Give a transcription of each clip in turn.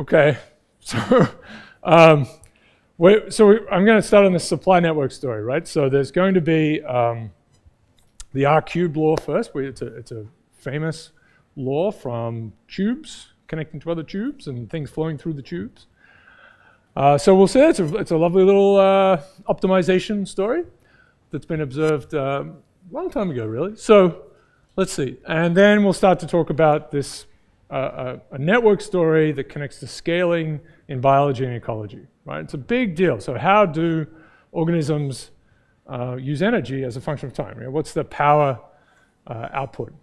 Okay, so I'm going to start on the supply network story, right? So there's going to be the R-cubed law first. It's a famous law from tubes connecting to other tubes and things flowing through the tubes. So we'll say it's a lovely little optimization story that's been observed a long time ago, really. So let's see. And then we'll start to talk about this a network story that connects to scaling in biology and ecology, right? It's a big deal. So how do organisms use energy as a function of time? You know, what's the power output?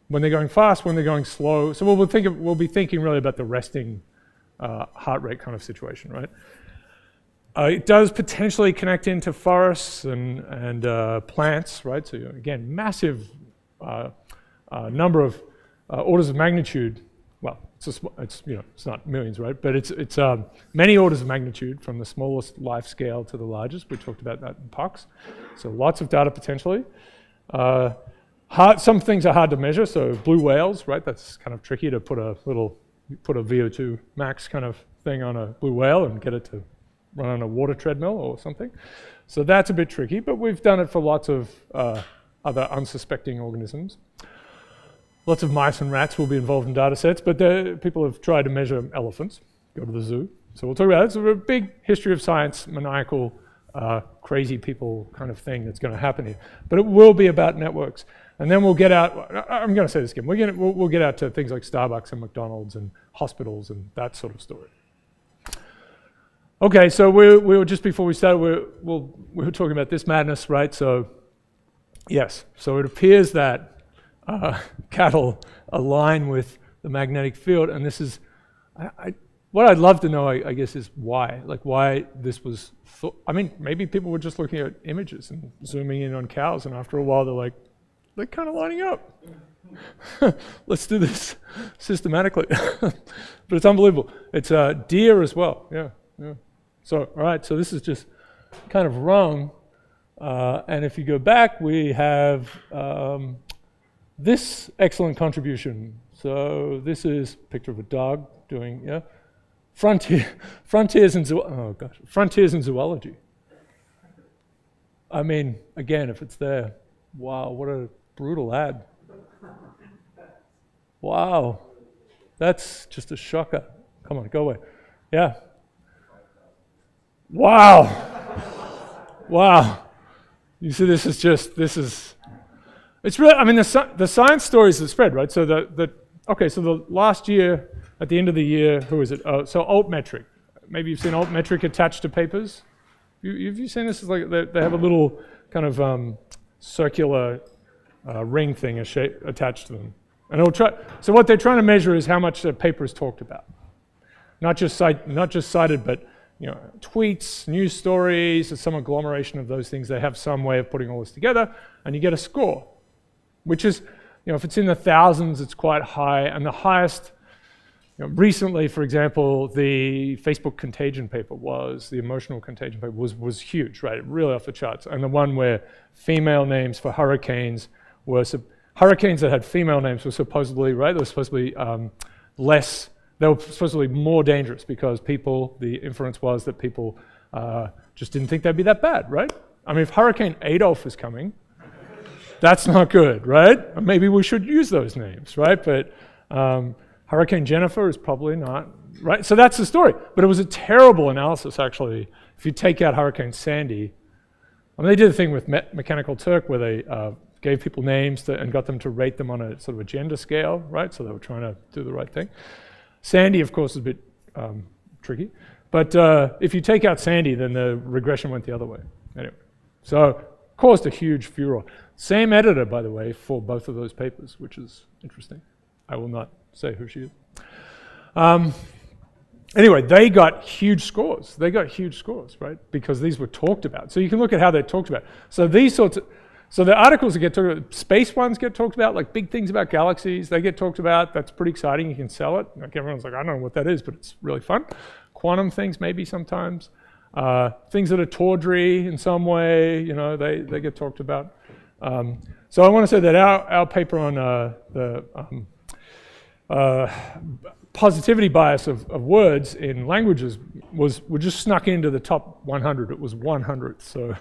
When they're going fast, when they're going slow. So we'll be thinking really about the resting heart rate kind of situation, right? It does potentially connect into forests and plants, right? So again, massive number of orders of magnitude. Well, it's not millions, right? But it's many orders of magnitude from the smallest life scale to the largest. We talked about that in POX. So lots of data potentially. Some things are hard to measure. So blue whales, right? That's kind of tricky to put a VO2 max kind of thing on a blue whale and get it to run on a water treadmill or something. So that's a bit tricky, but we've done it for lots of other unsuspecting organisms. Lots of mice and rats will be involved in data sets, but people have tried to measure elephants. Go to the zoo. So we'll talk about it. It's a big history of science, maniacal, crazy people kind of thing that's going to happen here. But it will be about networks. And then we'll get out, I'm going to say this again, we'll get out to things like Starbucks and McDonald's and hospitals and that sort of story. Okay, so we were just before we started, we were talking about this madness, right? So yes, so it appears that cattle align with the magnetic field, and this is, what I'd love to know, I guess, is why. Like why this was thought. I mean, maybe people were just looking at images and zooming in on cows, and after a while they're like, they're kind of lining up. Let's do this systematically. But it's unbelievable. It's deer as well, yeah. So, all right, so this is just kind of wrong. And if you go back, we have this excellent contribution. So this is a picture of a dog doing, frontiers in zoology. I mean, again, if it's there, wow, what a brutal ad. Wow, that's just a shocker. Come on, go away. Yeah. Wow. Wow. You see, it's really, I mean, the science stories that spread, right? So so the last year, at the end of the year, who is it? So altmetric. Maybe you've seen altmetric attached to papers. Have you seen this? It's like they have a little kind of circular ring thing attached to them. And so what they're trying to measure is how much the paper is talked about. Not just cited, but tweets, news stories, it's some agglomeration of those things. They have some way of putting all this together, and you get a score, which is, if it's in the thousands, it's quite high. And the highest, recently, for example, the Facebook contagion paper the emotional contagion paper was huge, right? Really off the charts. And the one where female names for hurricanes hurricanes that had female names were supposedly, right? They were supposed to be less. They were supposed to be more dangerous because the inference was that people just didn't think they'd be that bad, right? I mean, if Hurricane Adolf is coming, that's not good, right? Maybe we should use those names, right? But Hurricane Jennifer is probably not, right? So that's the story. But it was a terrible analysis, actually. If you take out Hurricane Sandy, I mean, they did a thing with Mechanical Turk where they gave people names and got them to rate them on a sort of a gender scale, right? So they were trying to do the right thing. Sandy, of course, is a bit tricky. But if you take out Sandy, then the regression went the other way. Anyway, so caused a huge furor. Same editor, by the way, for both of those papers, which is interesting. I will not say who she is. Anyway, they got huge scores. Right? Because these were talked about. So you can look at how they're talked about. So so the articles that get talked about, space ones get talked about, like big things about galaxies, they get talked about. That's pretty exciting. You can sell it. Like everyone's like, I don't know what that is, but it's really fun. Quantum things maybe sometimes. Things that are tawdry in some way, they get talked about. So I want to say that our paper on the positivity bias of words in languages were just snuck into the top 100. It was 100th, so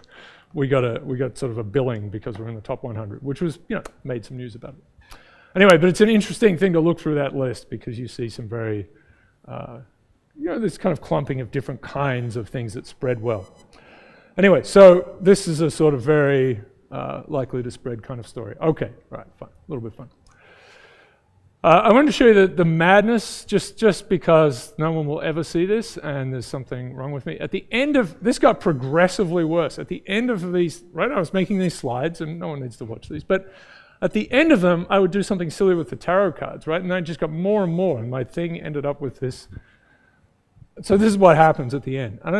we got sort of a billing because we're in the top 100, which was, made some news about it. Anyway, but it's an interesting thing to look through that list because you see some very, this kind of clumping of different kinds of things that spread well. Anyway, so this is a sort of very likely to spread kind of story. Okay, right, fine, a little bit fun. I wanted to show you the madness, just because no one will ever see this, and there's something wrong with me. At the end of, this got progressively worse. At the end of these, right, I was making these slides, and no one needs to watch these, but at the end of them, I would do something silly with the tarot cards, right? And I just got more and more, and my thing ended up with this. So this is what happens at the end. I've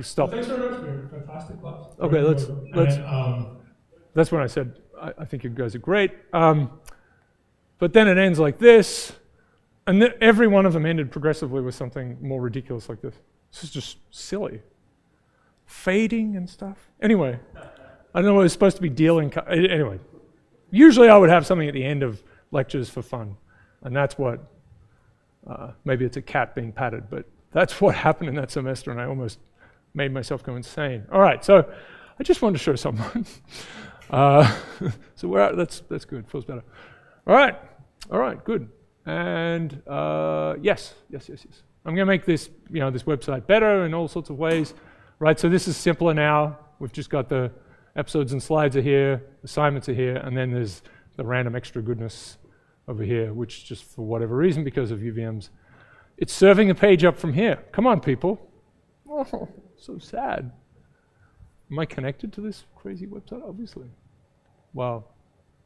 stopped. Thanks very much for your fantastic class. Okay, that's when I said, I think you guys are great. But then it ends like this, and every one of them ended progressively with something more ridiculous like this. This is just silly. Fading and stuff. Anyway, I don't know what it was supposed to be dealing. Anyway, usually I would have something at the end of lectures for fun, and that's what, maybe it's a cat being patted, but that's what happened in that semester, and I almost made myself go insane. All right, so I just wanted to show someone. So we're out, that's good, feels better. All right, good. And yes. I'm gonna make this, this website better in all sorts of ways, right? So this is simpler now. We've just got the episodes and slides are here, assignments are here, and then there's the random extra goodness over here, which just for whatever reason, because of UVMs, it's serving a page up from here. Come on, people. Oh, so sad. Am I connected to this crazy website? Obviously. Wow,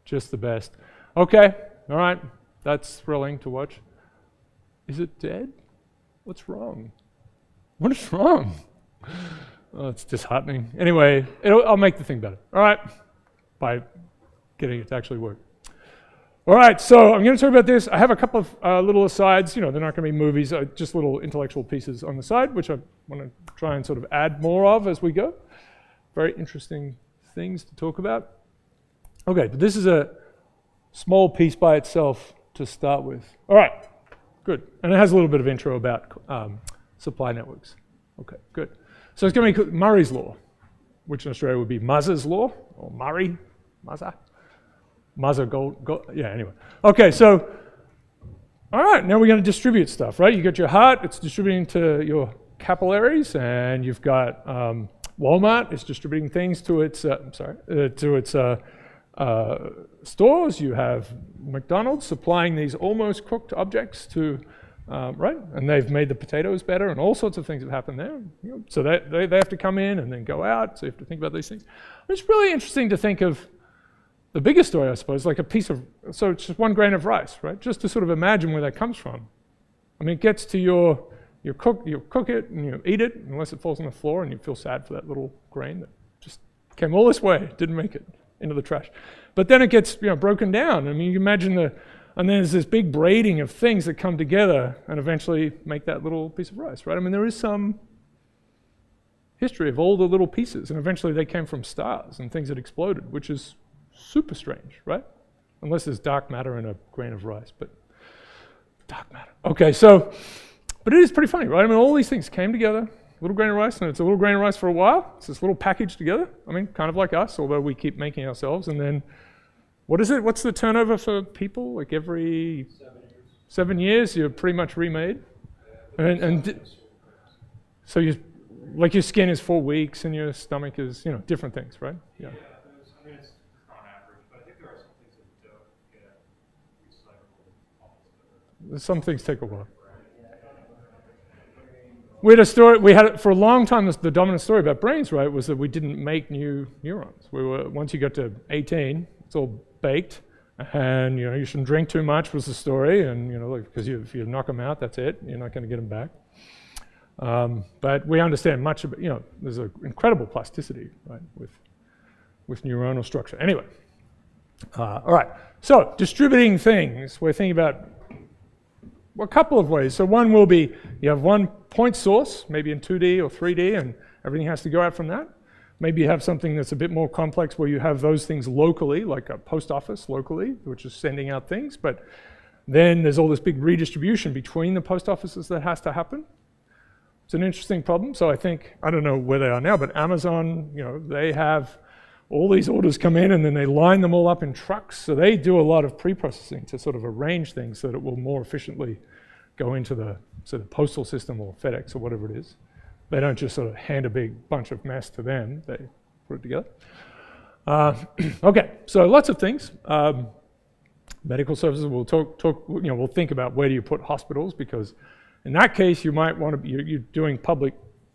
just the best. Okay, all right, that's thrilling to watch. Is it dead? What's wrong? What is wrong? Oh, it's disheartening. Anyway, I'll make the thing better, all right, by getting it to actually work. All right, so I'm going to talk about this. I have a couple of little asides. They're not going to be movies, just little intellectual pieces on the side, which I want to try and sort of add more of as we go. Very interesting things to talk about. Okay, but this is a small piece by itself to start with. All right, good. And it has a little bit of intro about supply networks. Okay, good. So it's going to be Murray's law, which in Australia would be Muzz's law, or Murray, Muzza, gold, yeah, anyway. Okay, so, all right, now we're going to distribute stuff, right? You got your heart, it's distributing to your capillaries, and you've got Walmart, it's distributing things to its, stores. You have McDonald's supplying these almost cooked objects to, right? And they've made the potatoes better, and all sorts of things have happened there. So they have to come in and then go out, so you have to think about these things. It's really interesting to think of the biggest story, I suppose, like a piece of, so it's just 1 grain of rice, right? Just to sort of imagine where that comes from. I mean, it gets to you cook it and you eat it, unless it falls on the floor and you feel sad for that little grain that just came all this way, didn't make it into the trash. But then it gets broken down. I mean, you imagine and then there's this big braiding of things that come together and eventually make that little piece of rice, right? I mean, there is some history of all the little pieces, and eventually they came from stars and things that exploded, which is super strange, right? Unless there's dark matter in a grain of rice, but dark matter. Okay, so, but it is pretty funny, right? I mean, all these things came together, little grain of rice, and it's a little grain of rice for a while. It's this little package together. I mean, kind of like us, although we keep making ourselves. And then, what is it? What's the turnover for people? Like every 7 years, you're pretty much remade. So your skin is 4 weeks, and your stomach is, different things, right? Yeah. Some things take a while. We had a story, for a long time, the dominant story about brains, right, was that we didn't make new neurons. Once you got to 18, it's all baked, and you shouldn't drink too much was the story, and because if you knock them out, that's it. You're not going to get them back. But we understand much of it. There's an incredible plasticity, right, with neuronal structure. Anyway, all right. So distributing things, we're thinking about a couple of ways. So one will be you have one point source, maybe in 2D or 3D, and everything has to go out from that. Maybe you have something that's a bit more complex where you have those things locally, like a post office locally, which is sending out things. But Then there's all this big redistribution between the post offices that has to happen. It's an interesting problem. So I think, I don't know where they are now, but Amazon, they have all these orders come in and then they line them all up in trucks. So they do a lot of pre-processing to sort of arrange things so that it will more efficiently go into the postal system or FedEx or whatever it is. They don't just sort of hand a big bunch of mess to them. They put it together. Okay, so lots of things. Medical services, we'll we'll think about where do you put hospitals, because in that case you might want to, you're doing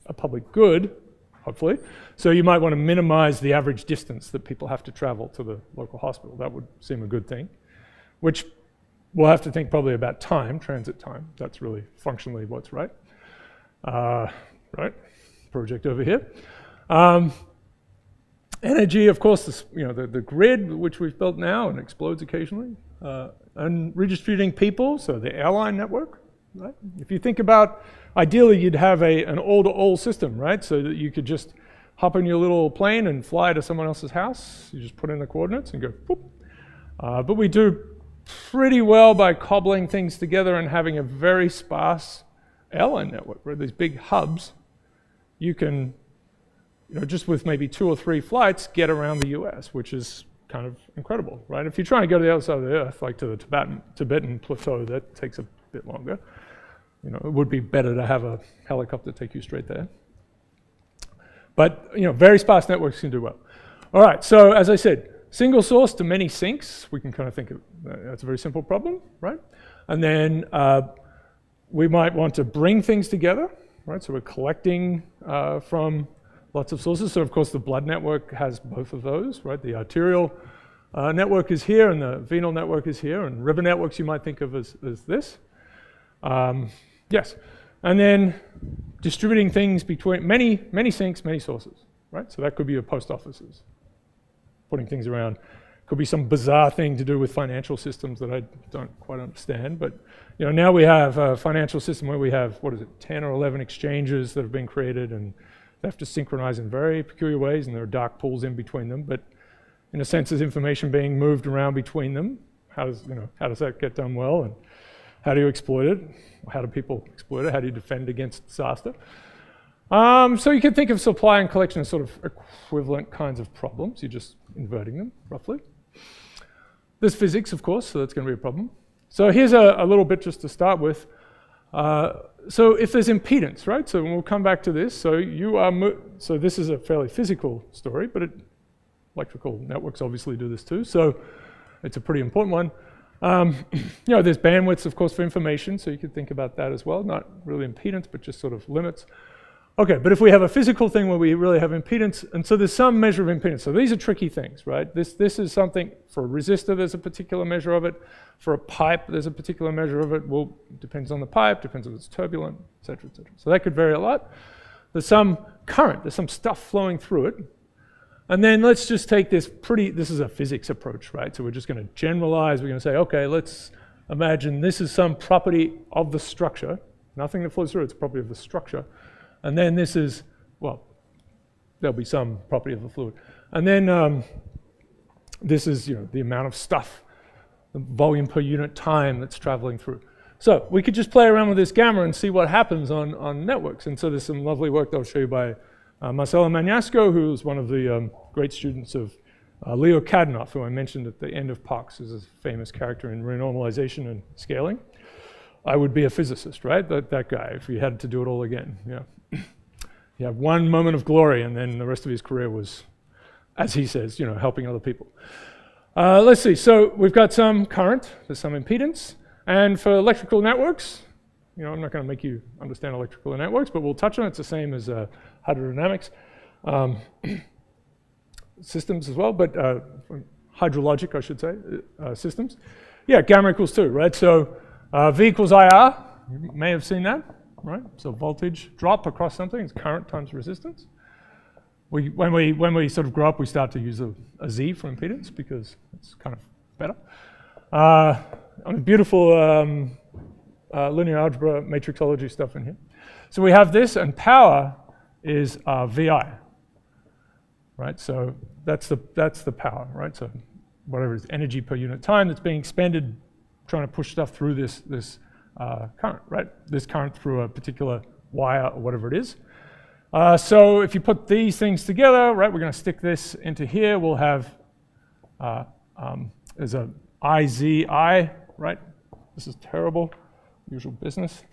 a public good, hopefully, so you might want to minimize the average distance that people have to travel to the local hospital. That would seem a good thing, which we'll have to think probably about time, transit time. That's really functionally what's right. Right, project over here. Energy, of course, the grid, which we've built now and explodes occasionally, and redistributing people, so the airline network, right? If you think about, ideally you'd have an all-to-all system, right? So that you could just hop in your little plane and fly to someone else's house. You just put in the coordinates and go, boop. But we do pretty well by cobbling things together and having a very sparse airline network, right? These big hubs, you can, just with maybe 2 or 3 flights, get around the US, which is kind of incredible, right? If you're trying to go to the other side of the earth, like to the Tibetan plateau, that takes a bit longer. It would be better to have a helicopter take you straight there. But, very sparse networks can do well. All right, so as I said, single source to many sinks, we can kind of think of, that's a very simple problem, right? And then we might want to bring things together, right? So we're collecting from lots of sources. So of course the blood network has both of those, right? The arterial network is here and the venal network is here, and river networks you might think of as this. Yes, and then distributing things between many sinks, many sources, right? So that could be your post offices, putting things around. Could be some bizarre thing to do with financial systems that I don't quite understand, but now we have a financial system where we have, 10 or 11 exchanges that have been created, and they have to synchronize in very peculiar ways, and there are dark pools in between them, but in a sense there's information being moved around between them. How does that get done well, and how do you exploit it? How do people exploit it? How do you defend against disaster? So you can think of supply and collection as sort of equivalent kinds of problems. You're just inverting them, roughly. There's physics, of course, so that's going to be a problem. So here's a little bit just to start with. So if there's impedance, right? So we'll come back to this. So so this is a fairly physical story, but electrical networks obviously do this too. So it's a pretty important one. There's bandwidths, of course, for information, so you could think about that as well. Not really impedance, but just sort of limits. Okay, but if we have a physical thing where we really have impedance, and so there's some measure of impedance. So these are tricky things, right? This is something, for a resistor, there's a particular measure of it. For a pipe, there's a particular measure of it. Well, it depends on the pipe, depends if it's turbulent, et cetera, et cetera. So that could vary a lot. There's some current, there's some stuff flowing through it. And then let's just take this is a physics approach, right? So we're just going to generalize. We're going to say, okay, let's imagine this is some property of the structure. Nothing that flows through, it's a property of the structure. And then this is, there'll be some property of the fluid. And then this is, the amount of stuff, the volume per unit time that's traveling through. So we could just play around with this gamma and see what happens on networks. And so there's some lovely work that I'll show you by Marcelo Magnasco, who's one of the great students of Leo Kadanoff, who I mentioned at the end of POX, is a famous character in renormalization and scaling. I would be a physicist, right? That guy, if he had to do it all again. Yeah. He had one moment of glory, and then the rest of his career was, as he says, helping other people. Let's see. So we've got some current, there's some impedance, and for electrical networks, I'm not going to make you understand electrical networks, but we'll touch on it. It's the same as hydrodynamics systems as well, but hydrologic, I should say, systems. Yeah, gamma equals 2, right? So V equals IR, you may have seen that, right? So voltage drop across something is current times resistance. When we sort of grow up, we start to use a Z for impedance because it's kind of better. Beautiful linear algebra matrixology stuff in here. So we have this, and power is VI, right? So that's the power, right? So whatever is energy per unit time that's being expended trying to push stuff through this current, right? This current through a particular wire or whatever it is. So if you put these things together, right, we're going to stick this into here. We'll have there's a IZI, right? This is terrible, usual business.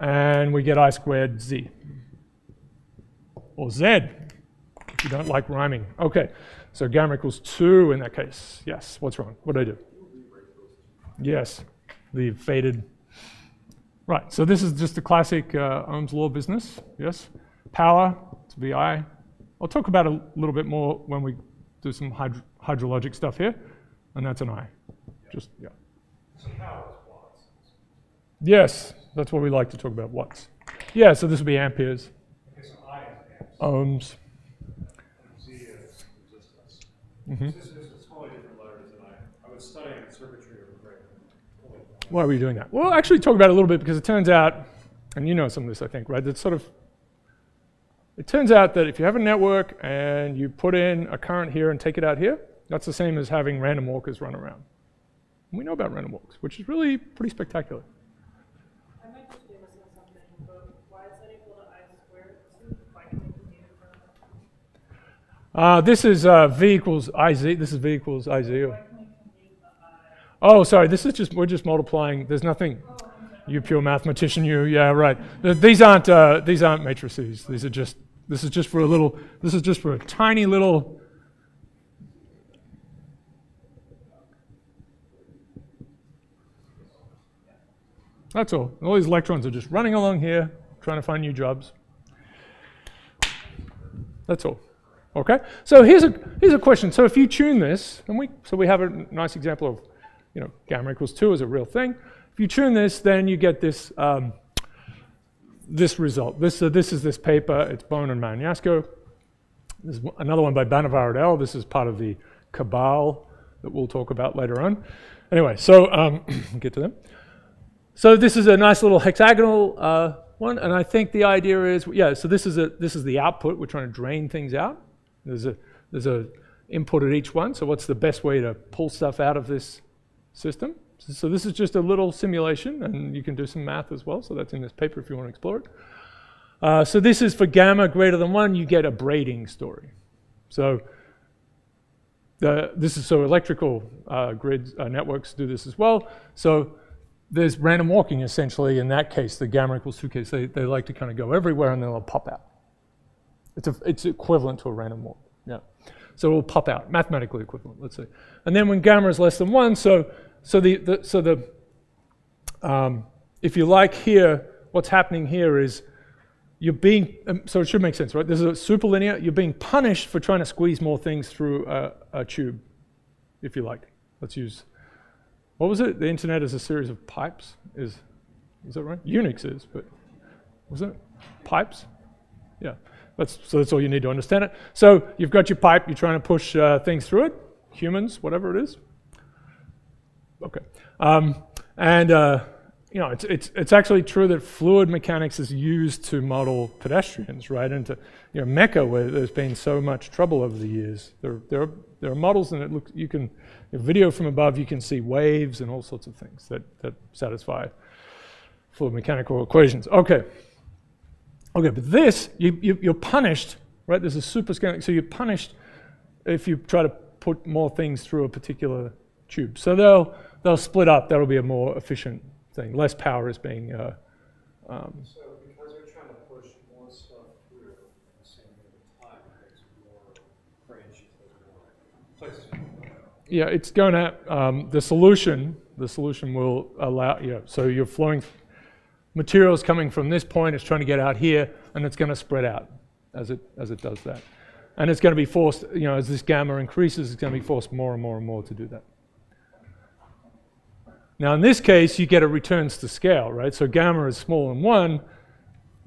And we get I squared Z. Or Z, if you don't like rhyming. Okay, so gamma equals 2 in that case. Yes, what's wrong? What did I do? Yes, the faded. Right, so this is just the classic Ohm's law business. Yes, power, it's VI. I'll talk about it a little bit more when we do some hydrologic stuff here. And that's an I. Just, yeah. So power is watts. Yes, that's what we like to talk about, watts. Yeah, so this would be amperes. Okay, so I is amps. Ohms. Z is resistance. Mm-hmm. This is totally different letters than I was studying circuitry over break. Why are we doing that? Well, actually talk about it a little bit because it turns out, and you know some of this I think, right? It turns out that if you have a network and you put in a current here and take it out here, that's the same as having random walkers run around. And we know about random walks, which is really pretty spectacular. I might just be missing something, but why is that equal to I squared? Why can't it be from? This is V equals IZ. This is V equals IZ. Why can't it be the I? Oh, sorry. This is just we're just multiplying. There's nothing. You pure mathematician, you. Yeah, right. These aren't matrices. These are just. This is just for a little. This is just for a tiny little. That's all. All these electrons are just running along here, trying to find new jobs. That's all. Okay. So here's a question. So if you tune this, and we have a nice example of, gamma equals 2 is a real thing. If you tune this, then you get this this result. This is this paper. It's Bone and Magnasco. There's another one by Banavar et al. This is part of the cabal that we'll talk about later on. Anyway, so get to them. So this is a nice little hexagonal one, and I think the idea is, so this is the output. We're trying to drain things out. There's a input at each one. So what's the best way to pull stuff out of this system? So this is just a little simulation, and you can do some math as well. So that's in this paper if you want to explore it. So this is for gamma greater than 1, you get a braiding story. So electrical grids networks do this as well. So there's random walking essentially in that case, the gamma equals 2 case. They like to kind of go everywhere and then they'll pop out. It's equivalent to a random walk. Yeah. So it will pop out, mathematically equivalent, let's say. And then when gamma is less than 1, if you like here, what's happening here is you're being, so it should make sense, right? This is a superlinear, you're being punished for trying to squeeze more things through a tube, if you like. Let's use, what was it? The internet is a series of pipes, is that right? Unix is, but was it pipes? Yeah, so that's all you need to understand it. So you've got your pipe, you're trying to push things through it, humans, whatever it is. Okay, it's actually true that fluid mechanics is used to model pedestrians, right? And to Mecca, where there's been so much trouble over the years. There are models, and it looks video from above. You can see waves and all sorts of things that satisfy fluid mechanical equations. Okay, but this you're punished, right? There's a superscalar, so you're punished if you try to put more things through a particular tube. So they'll split up. That'll be a more efficient thing. Less power is being. So because we're trying to push more stuff through at the same rate of time, it makes more branches, more places. Yeah, it's going to the solution. The solution will allow. So you're flowing materials coming from this point. It's trying to get out here, and it's going to spread out as it does that. And it's going to be forced. As this gamma increases, it's going to be forced more and more and more to do that. Now, in this case, you get a returns to scale, right? So gamma is smaller than 1.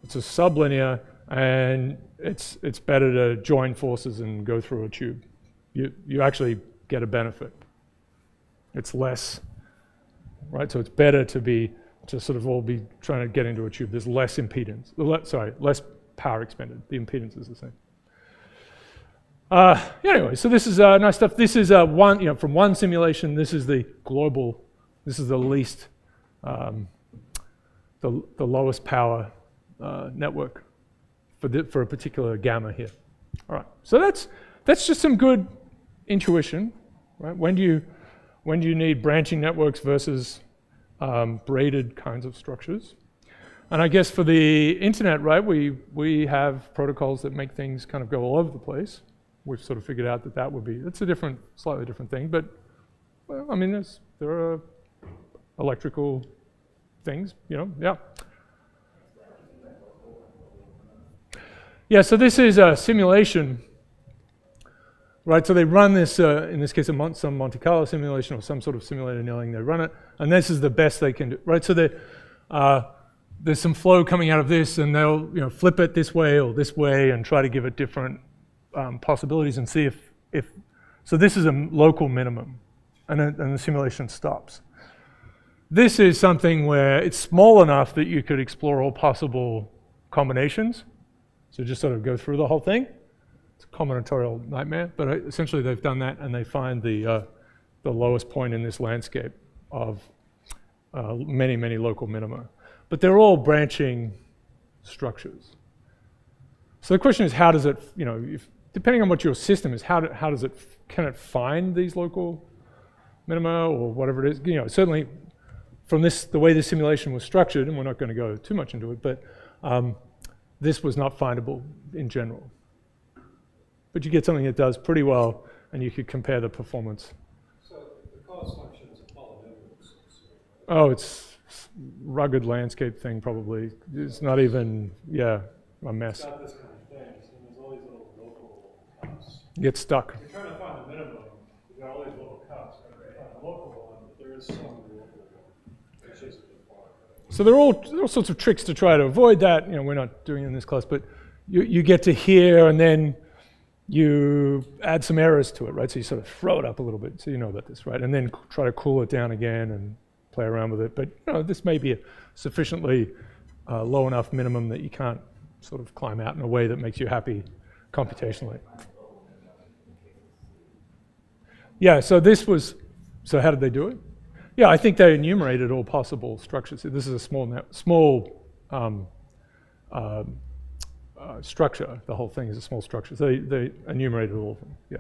It's a sublinear, and it's better to join forces and go through a tube. You actually get a benefit. It's less, right? So it's better to sort of all be trying to get into a tube. There's less impedance. Less power expended. The impedance is the same. Anyway, so this is nice stuff. This is from one simulation. This is the global This is the least, the lowest power network for a particular gamma here. All right, so that's just some good intuition, right? When do you need branching networks versus braided kinds of structures? And I guess for the internet, right, we have protocols that make things kind of go all over the place. We've sort of figured out that's a slightly different thing, but well, I mean, there are electrical things, yeah. Yeah, so this is a simulation, right? So they run this, in this case, some Monte Carlo simulation or some sort of simulated annealing. They run it, and this is the best they can do, right? So there's some flow coming out of this, and they'll flip it this way or this way and try to give it different possibilities and see if so this is a local minimum, and the simulation stops. This is something where it's small enough that you could explore all possible combinations. So just sort of go through the whole thing. It's a combinatorial nightmare, but essentially they've done that, and they find the lowest point in this landscape of many, many local minima. But they're all branching structures. So the question is, how does it, depending on what your system is, can it find these local minima or whatever it is? Certainly from the way this simulation was structured, and we're not going to go too much into it, but this was not findable in general. But you get something that does pretty well, and you could compare the performance. So the cost function is a polynomial. Oh, it's rugged landscape thing probably. It's not even, a mess. It's got this kind of thing, so there's all these little local cups. You get stuck. You're trying to find the minimum. You've got all these little cups. You find a local one, but there is some local one, which is a bit far. So there are all sorts of tricks to try to avoid that. We're not doing it in this class, but you get to here, and then you add some errors to it, right? So you sort of throw it up a little bit, so you know about this, right? And then try to cool it down again and play around with it. But this may be a sufficiently low enough minimum that you can't sort of climb out in a way that makes you happy computationally. Yeah, so how did they do it? Yeah, I think they enumerated all possible structures. This is a small structure. The whole thing is a small structure. So they enumerated all of them, yeah.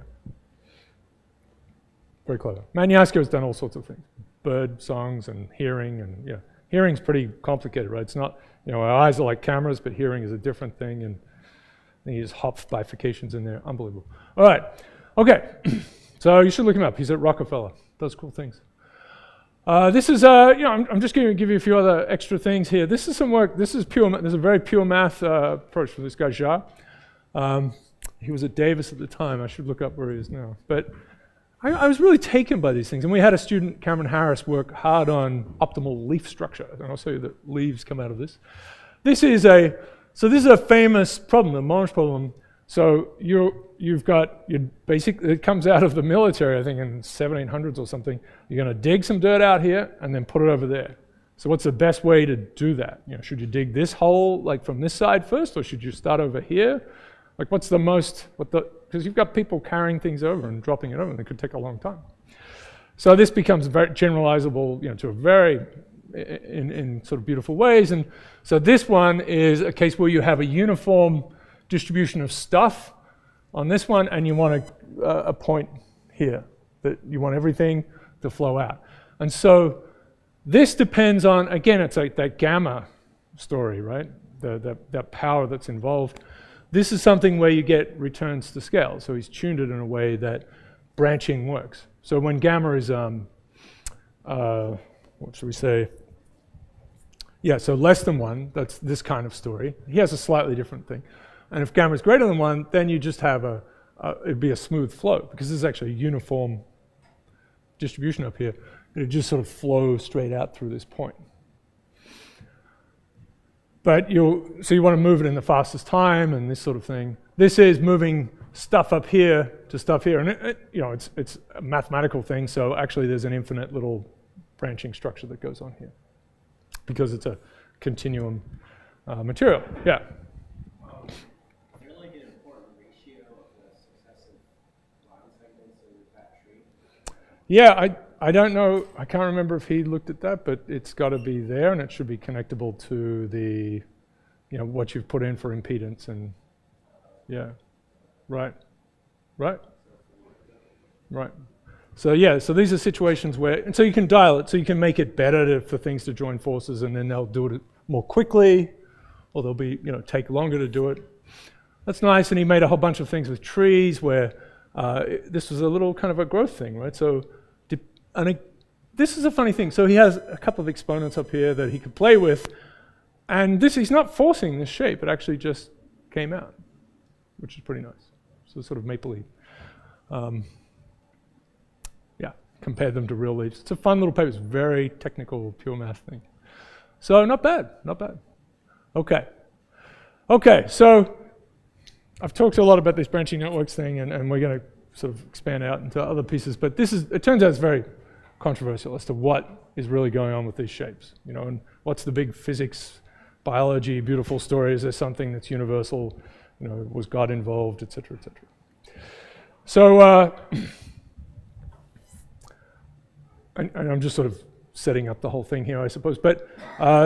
Very clever. Magnasco has done all sorts of things. Bird songs and hearing, and hearing's pretty complicated, right? It's not, our eyes are like cameras, but hearing is a different thing, and then you just Hopf bifurcations in there. Unbelievable. All right, okay. So you should look him up. He's at Rockefeller. Does cool things. This is, I'm just going to give you a few other extra things here. This is some work. This is pure. There's a very pure math approach from this guy, Jha. He was at Davis at the time. I should look up where he is now. But I was really taken by these things. And we had a student, Cameron Harris, work hard on optimal leaf structure. And I'll show you that leaves come out of this. This is a famous problem, the Monge problem. So you've got your basic, it comes out of the military, I think in 1700s or something. You're going to dig some dirt out here and then put it over there. So what's the best way to do that? Should you dig this hole like from this side first, or should you start over here? Like because you've got people carrying things over and dropping it over, and it could take a long time. So this becomes very generalizable, to a very, in sort of beautiful ways. And so this one is a case where you have a uniform distribution of stuff on this one, and you want a point here that you want everything to flow out. And so this depends on, again, it's like that gamma story, right? That power that's involved. This is something where you get returns to scale. So he's tuned it in a way that branching works. So when gamma is, what should we say? Yeah, so less than 1, that's this kind of story. He has a slightly different thing. And if gamma is greater than 1, then you just have it'd be a smooth flow, because this is actually a uniform distribution up here. It'd just sort of flow straight out through this point. But so you want to move it in the fastest time and this sort of thing. This is moving stuff up here to stuff here, and it's a mathematical thing. So actually, there's an infinite little branching structure that goes on here because it's a continuum material. Yeah. Is there like an important ratio of the successive line segments in that tree? Yeah, I don't know, I can't remember if he looked at that, but it's got to be there, and it should be connectable to the, what you've put in for impedance, and yeah, right. So yeah, so these are situations where, and so you can dial it, so you can make it better for things to join forces, and then they'll do it more quickly, or they'll be, take longer to do it. That's nice, and he made a whole bunch of things with trees where this was a little kind of a growth thing, right? So, this is a funny thing. So he has a couple of exponents up here that he could play with, and he's not forcing this shape, it actually just came out, which is pretty nice. So sort of mapley. Compared them to real leaves. It's a fun little paper. It's very technical, pure math thing. So not bad. Okay, so I've talked a lot about this branching networks thing, and we're going to sort of expand out into other pieces, but it turns out it's very controversial as to what is really going on with these shapes, and what's the big physics, biology, beautiful story. Is there something that's universal? Was God involved, et cetera, et cetera. So, and I'm just sort of setting up the whole thing here, I suppose. But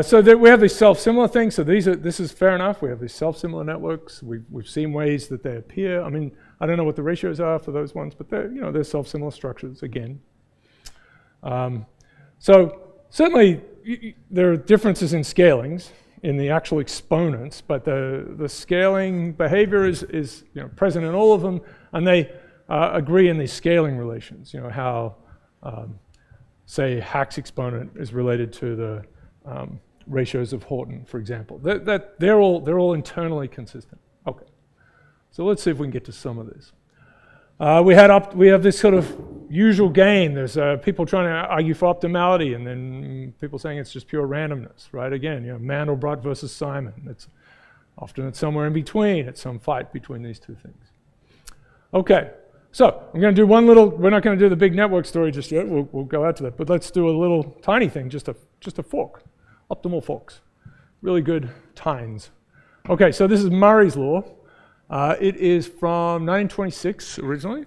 so that we have these self-similar things. So this is fair enough. We have these self-similar networks. We've seen ways that they appear. I mean, I don't know what the ratios are for those ones, but they're self-similar structures again. So certainly there are differences in scalings in the actual exponents, but the scaling behavior is present in all of them, and they agree in these scaling relations. How say Hack's exponent is related to the ratios of Horton, for example. They're all internally consistent. Okay, so let's see if we can get to some of this. We have this sort of usual game. There's people trying to argue for optimality, and then people saying it's just pure randomness, right? Again, Mandelbrot versus Simon. It's somewhere in between. It's some fight between these two things. Okay. So I'm going to do one little, we're not going to do the big network story just yet, we'll go out to that, but let's do a little tiny thing, just a fork, optimal forks, really good tines. Okay, so this is Murray's law. It is from 1926 originally.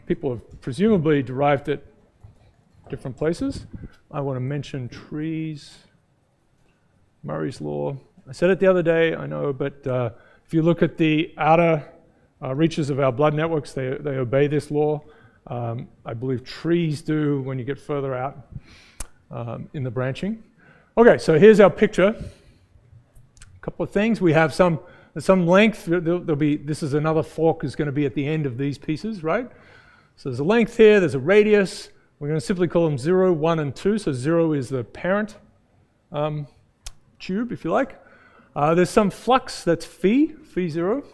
People have presumably derived it different places. I want to mention trees, Murray's law. I said it the other day, I know, but if you look at the outer reaches of our blood networks, they obey this law. I believe trees do when you get further out in the branching. Okay, so here's our picture. A couple of things. We have some length. This is another fork is going to be at the end of these pieces, right? So there's a length here, there's a radius. We're going to simply call them 0, 1, and 2. So 0 is the parent tube, if you like. There's some flux, that's phi 0.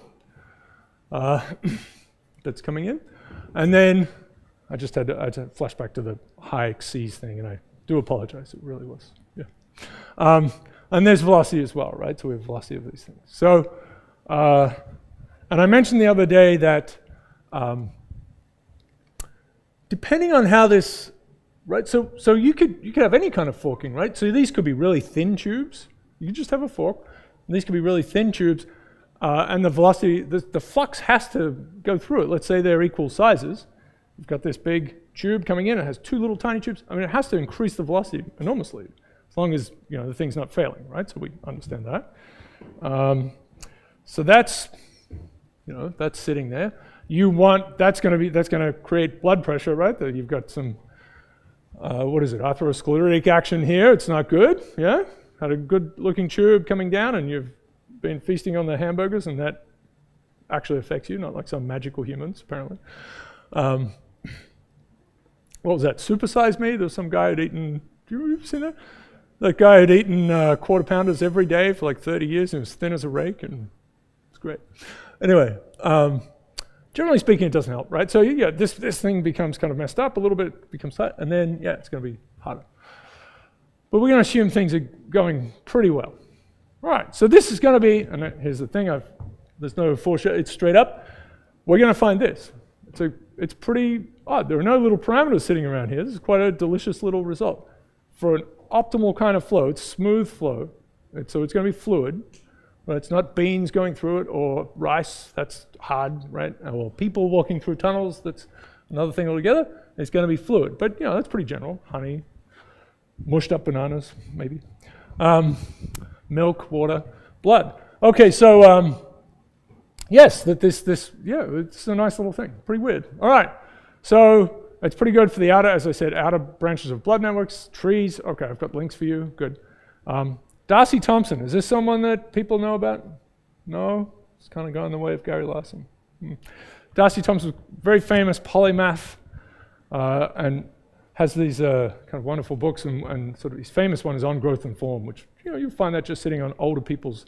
That's coming in, and then I had to flash back to the high C's thing, and I do apologize. It really was, and there's velocity as well, right? So we have velocity of these things. So, and I mentioned the other day that depending on how this, right? So you could have any kind of forking, right? So these could be really thin tubes. You could just have a fork. And these could be really thin tubes. And the velocity, the flux has to go through it. Let's say they're equal sizes. You've got this big tube coming in. It has two little tiny tubes. I mean, it has to increase the velocity enormously, as long as the thing's not failing, right? So we understand that. So that's that's sitting there. That's going to create blood pressure, right? That you've got some atherosclerotic action here. It's not good. Yeah, had a good-looking tube coming down, and you've been feasting on the hamburgers, and that actually affects you, not like some magical humans, apparently. What was that? Supersize Me? There was some guy who'd eaten, do you ever seen that? That guy had eaten quarter pounders every day for like 30 years, and was thin as a rake, and it's great. Anyway, generally speaking, it doesn't help, right? So this thing becomes kind of messed up a little bit, becomes tight, and then it's going to be harder. But we're going to assume things are going pretty well. Right, so this is going to be, and here's the thing, there's no foreshadow, it's straight up. We're going to find this. It's pretty odd. There are no little parameters sitting around here. This is quite a delicious little result. For an optimal kind of flow, it's smooth flow, so it's going to be fluid, but it's not beans going through it or rice, that's hard, right? Or people walking through tunnels, that's another thing altogether. it's going to be fluid. But, that's pretty general. Honey, mushed up bananas, maybe. Milk, water, blood. Okay, so, yes, it's a nice little thing. Pretty weird. All right, so it's pretty good for the outer, as I said, outer branches of blood networks, trees. Okay, I've got links for you. Good. Darcy Thompson, is this someone that people know about? No? It's kind of gone the way of Gary Larson. Darcy Thompson was very famous polymath and has these kind of wonderful books, and sort of his famous one is On Growth and Form, which you find that just sitting on older people's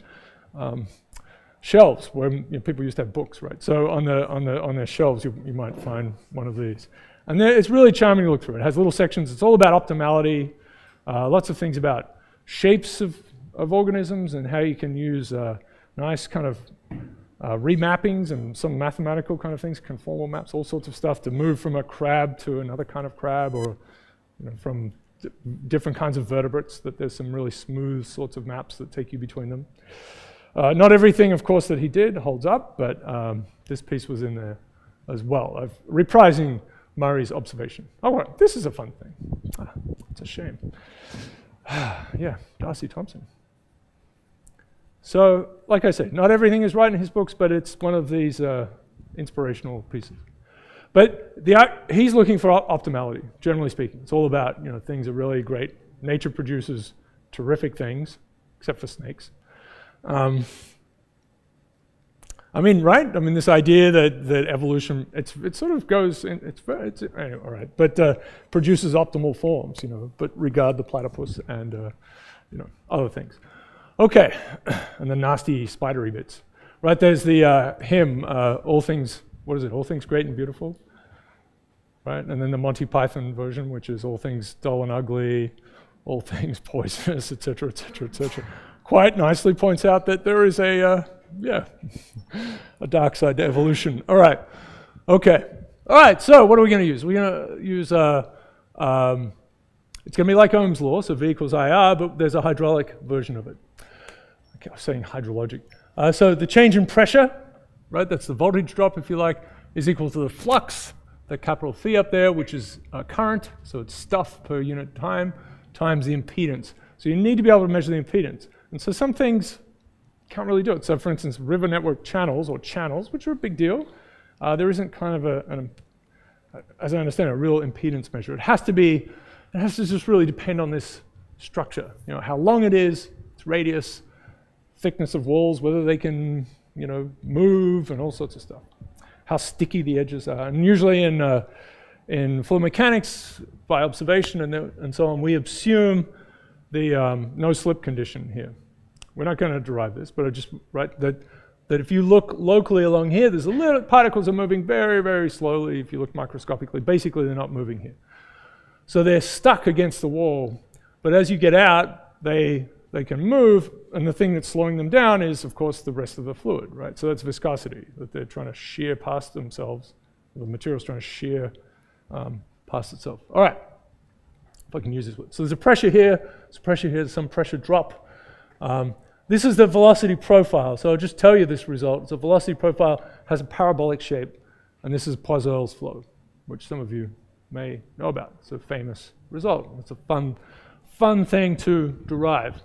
shelves where people used to have books, right? So on their shelves you might find one of these. And it's really charming to look through. It has little sections. It's all about optimality, lots of things about shapes of organisms and how you can use nice kind of remappings and some mathematical kind of things, conformal maps, all sorts of stuff to move from a crab to another kind of crab, or from different kinds of vertebrates, that there's some really smooth sorts of maps that take you between them. Not everything, of course, that he did holds up, but this piece was in there as well, reprising Murray's observation. Oh, well, this is a fun thing. It's a shame. Yeah, Darcy Thompson. So, like I say, not everything is right in his books, but it's one of these inspirational pieces. But he's looking for optimality, generally speaking. It's all about, things are really great. Nature produces terrific things, except for snakes. Right? This idea that evolution, it sort of goes, anyway, all right, but produces optimal forms, but regard the platypus and, other things. Okay, and the nasty spidery bits. Right, there's the hymn, all things great and beautiful. Right, and then the Monty Python version, which is all things dull and ugly, all things poisonous, etc., etc., etc. Quite nicely points out that there is a dark side to evolution. All right, okay. All right, so what are we going to use? We're going to use, it's going to be like Ohm's law, so V equals IR, but there's a hydraulic version of it. Okay, I was saying hydrologic. So the change in pressure, right, that's the voltage drop, if you like, is equal to the flux, the capital Phi up there, which is current, so it's stuff per unit time, times the impedance. So you need to be able to measure the impedance. And so some things can't really do it. So for instance, river network channels, which are a big deal, there isn't kind of as I understand, a real impedance measure. It has to just really depend on this structure. How long it is, its radius, thickness of walls, whether they can, move, and all sorts of stuff. How sticky the edges are. And usually in fluid mechanics, by observation and so on, we assume the no-slip condition here. We're not going to derive this, but I just write that if you look locally along here, there's particles are moving very, very slowly. If you look microscopically, basically they're not moving here. So they're stuck against the wall, but as you get out, they can move, and the thing that's slowing them down is, of course, the rest of the fluid, right? So that's viscosity, that they're trying to shear past themselves. The material's trying to shear past itself. All right, if I can use this word. So there's a pressure here, there's some pressure drop. This is the velocity profile, so I'll just tell you this result. The velocity profile has a parabolic shape, and this is Poiseuille's flow, which some of you may know about. It's a famous result. It's a fun thing to derive.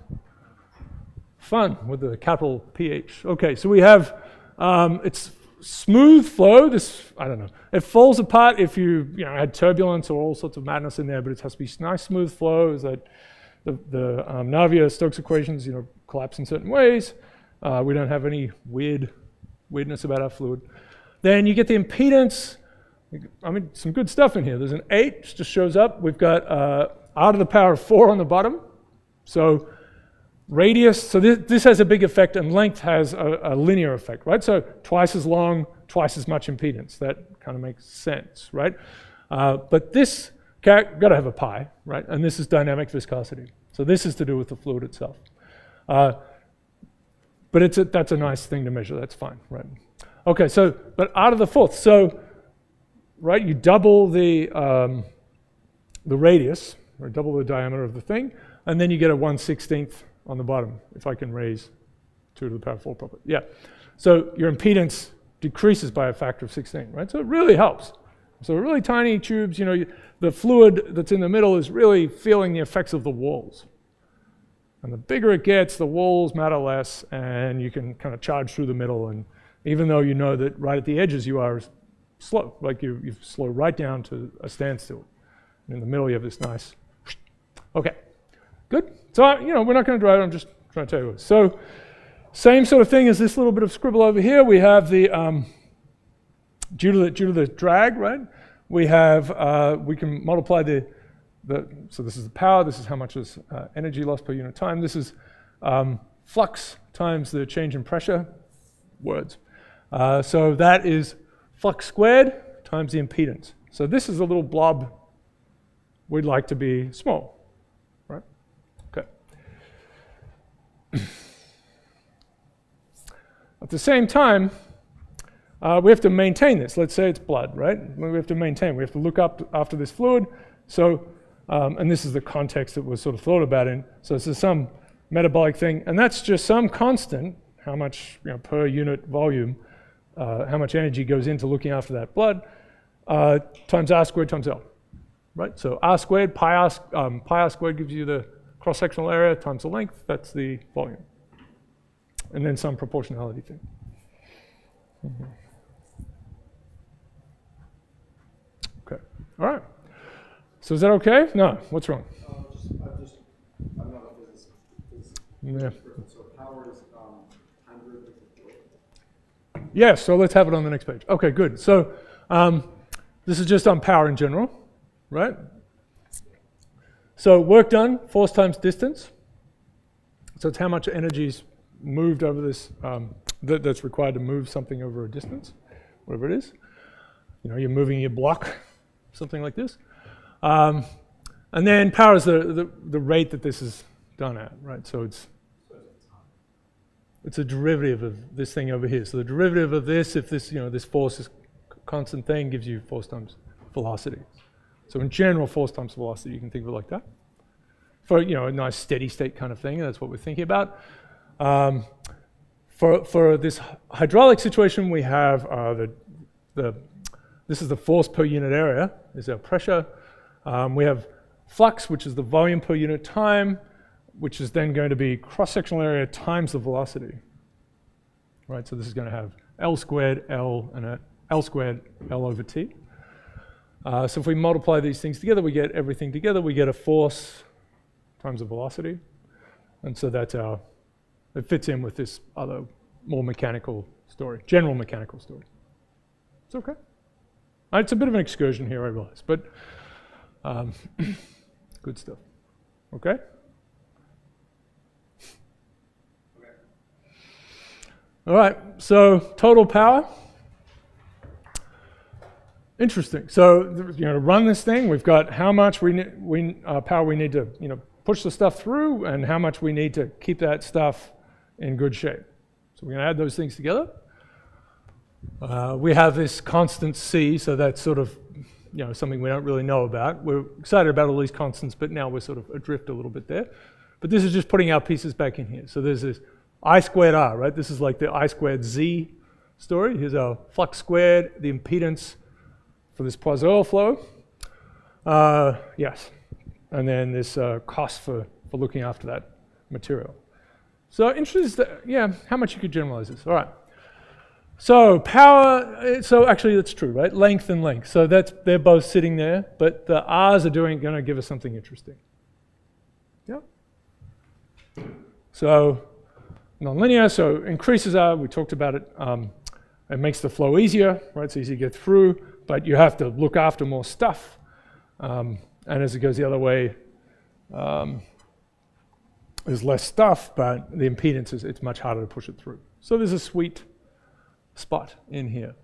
Fun with the capital PH. Okay, so we have, it's smooth flow. It falls apart if you had turbulence or all sorts of madness in there, but it has to be nice smooth flow. Is that the Navier-Stokes equations, collapse in certain ways. We don't have any weirdness about our fluid. Then you get the impedance. Some good stuff in here. There's an 8, just shows up. We've got r to the power of 4 on the bottom. So radius, so this has a big effect, and length has a linear effect, right? So twice as long, twice as much impedance. That kind of makes sense, right? But this got to have a pi, right? And this is dynamic viscosity. So this is to do with the fluid itself. But that's a nice thing to measure. That's fine, right? Okay, so, but r to the 4th. So, right, you double the radius, or double the diameter of the thing, and then you get a 1/16 on the bottom, if I can raise 2 to the power 4 properly. Yeah. So your impedance decreases by a factor of 16, right? So it really helps. So really tiny tubes, the fluid that's in the middle is really feeling the effects of the walls. And the bigger it gets, the walls matter less, and you can kind of charge through the middle. And even though you know that right at the edges you are slow, like you slow right down to a standstill. And in the middle you have this nice, okay, good. So, we're not going to drive it, I'm just trying to tell you what. So, same sort of thing as this little bit of scribble over here. We have the, due to the drag, right? We have, we can multiply so this is the power, this is how much is energy loss per unit time. This is flux times the change in pressure, words. So that is flux squared times the impedance. So this is a little blob we'd like to be small, right? Okay. At the same time, we have to maintain this. Let's say it's blood, right? We have to look up after this fluid. So, and this is the context that was sort of thought about in. So this is some metabolic thing, and that's just some constant, how much per unit volume, how much energy goes into looking after that blood, times R squared times L, right? So R squared, pi R squared gives you the cross-sectional area times the length, that's the volume. And then some proportionality thing. Mm-hmm. Okay, all right. So is that okay? No, what's wrong? I'm not a physicist. Yeah. So power is time derivative of work. Yes, so let's have it on the next page. Okay, good. So this is just on power in general, right? So work done, force times distance. So it's how much energy is moved over this, that's required to move something over a distance, whatever it is. You're moving your block, something like this. And then power is the rate that this is done at, right? So it's a derivative of this thing over here. So the derivative of this, if this, this force is constant thing, gives you force times velocity. So in general, force times velocity, you can think of it like that. For a nice steady state kind of thing, that's what we're thinking about. For this hydraulic situation, we have this is the force per unit area, is our pressure. We have flux, which is the volume per unit time, which is then going to be cross-sectional area times the velocity. Right, so this is going to have L squared, L, and L squared, L over T. So if we multiply these things together, we get everything together, we get a force times the velocity. And so that's it fits in with this other more mechanical story, general mechanical story. It's okay. It's a bit of an excursion here, I realize, but good stuff. Okay? All right, so total power. Interesting. So, to run this thing, we've got how much power we need to, push the stuff through, and how much we need to keep that stuff in good shape. So we're going to add those things together. We have this constant C, so that's sort of, something we don't really know about. We're excited about all these constants, but now we're sort of adrift a little bit there. But this is just putting our pieces back in here. So there's this I squared R, right? This is like the I squared Z story. Here's our flux squared, the impedance for this Poiseuille flow. Yes. And then this cost for looking after that material. So interesting, how much you could generalize this. All right. So power, so actually that's true, right? Length and length. So they're both sitting there, but the R's are going to give us something interesting. Yeah. So nonlinear, so increases R, we talked about it. It makes the flow easier, right? It's easy to get through, but you have to look after more stuff. And as it goes the other way, there's less stuff, but the impedance it's much harder to push it through. So there's a sweet spot in here.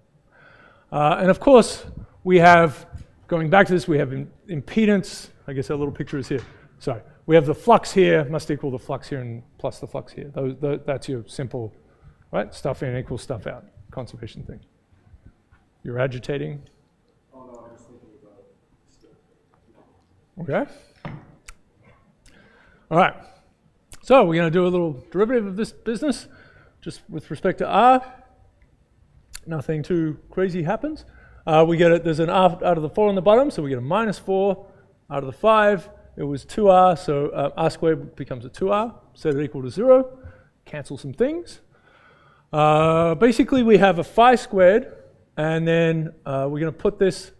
And of course, we have, going back to this, we have impedance. I guess that little picture is here. Sorry. We have the flux here, must equal the flux here and plus the flux here. That's your simple, right? Stuff in equals stuff out, conservation thing. You're agitating. Oh, no, I'm just thinking about Okay. All right. So we're going to do a little derivative of this business, just with respect to R. Nothing too crazy happens. we get it, there's an r out of the 4 on the bottom, so we get a minus 4 out of the 5. It was 2r, so r squared becomes a 2r, set it equal to 0, cancel some things. Basically, we have a phi squared, and then we're going to put this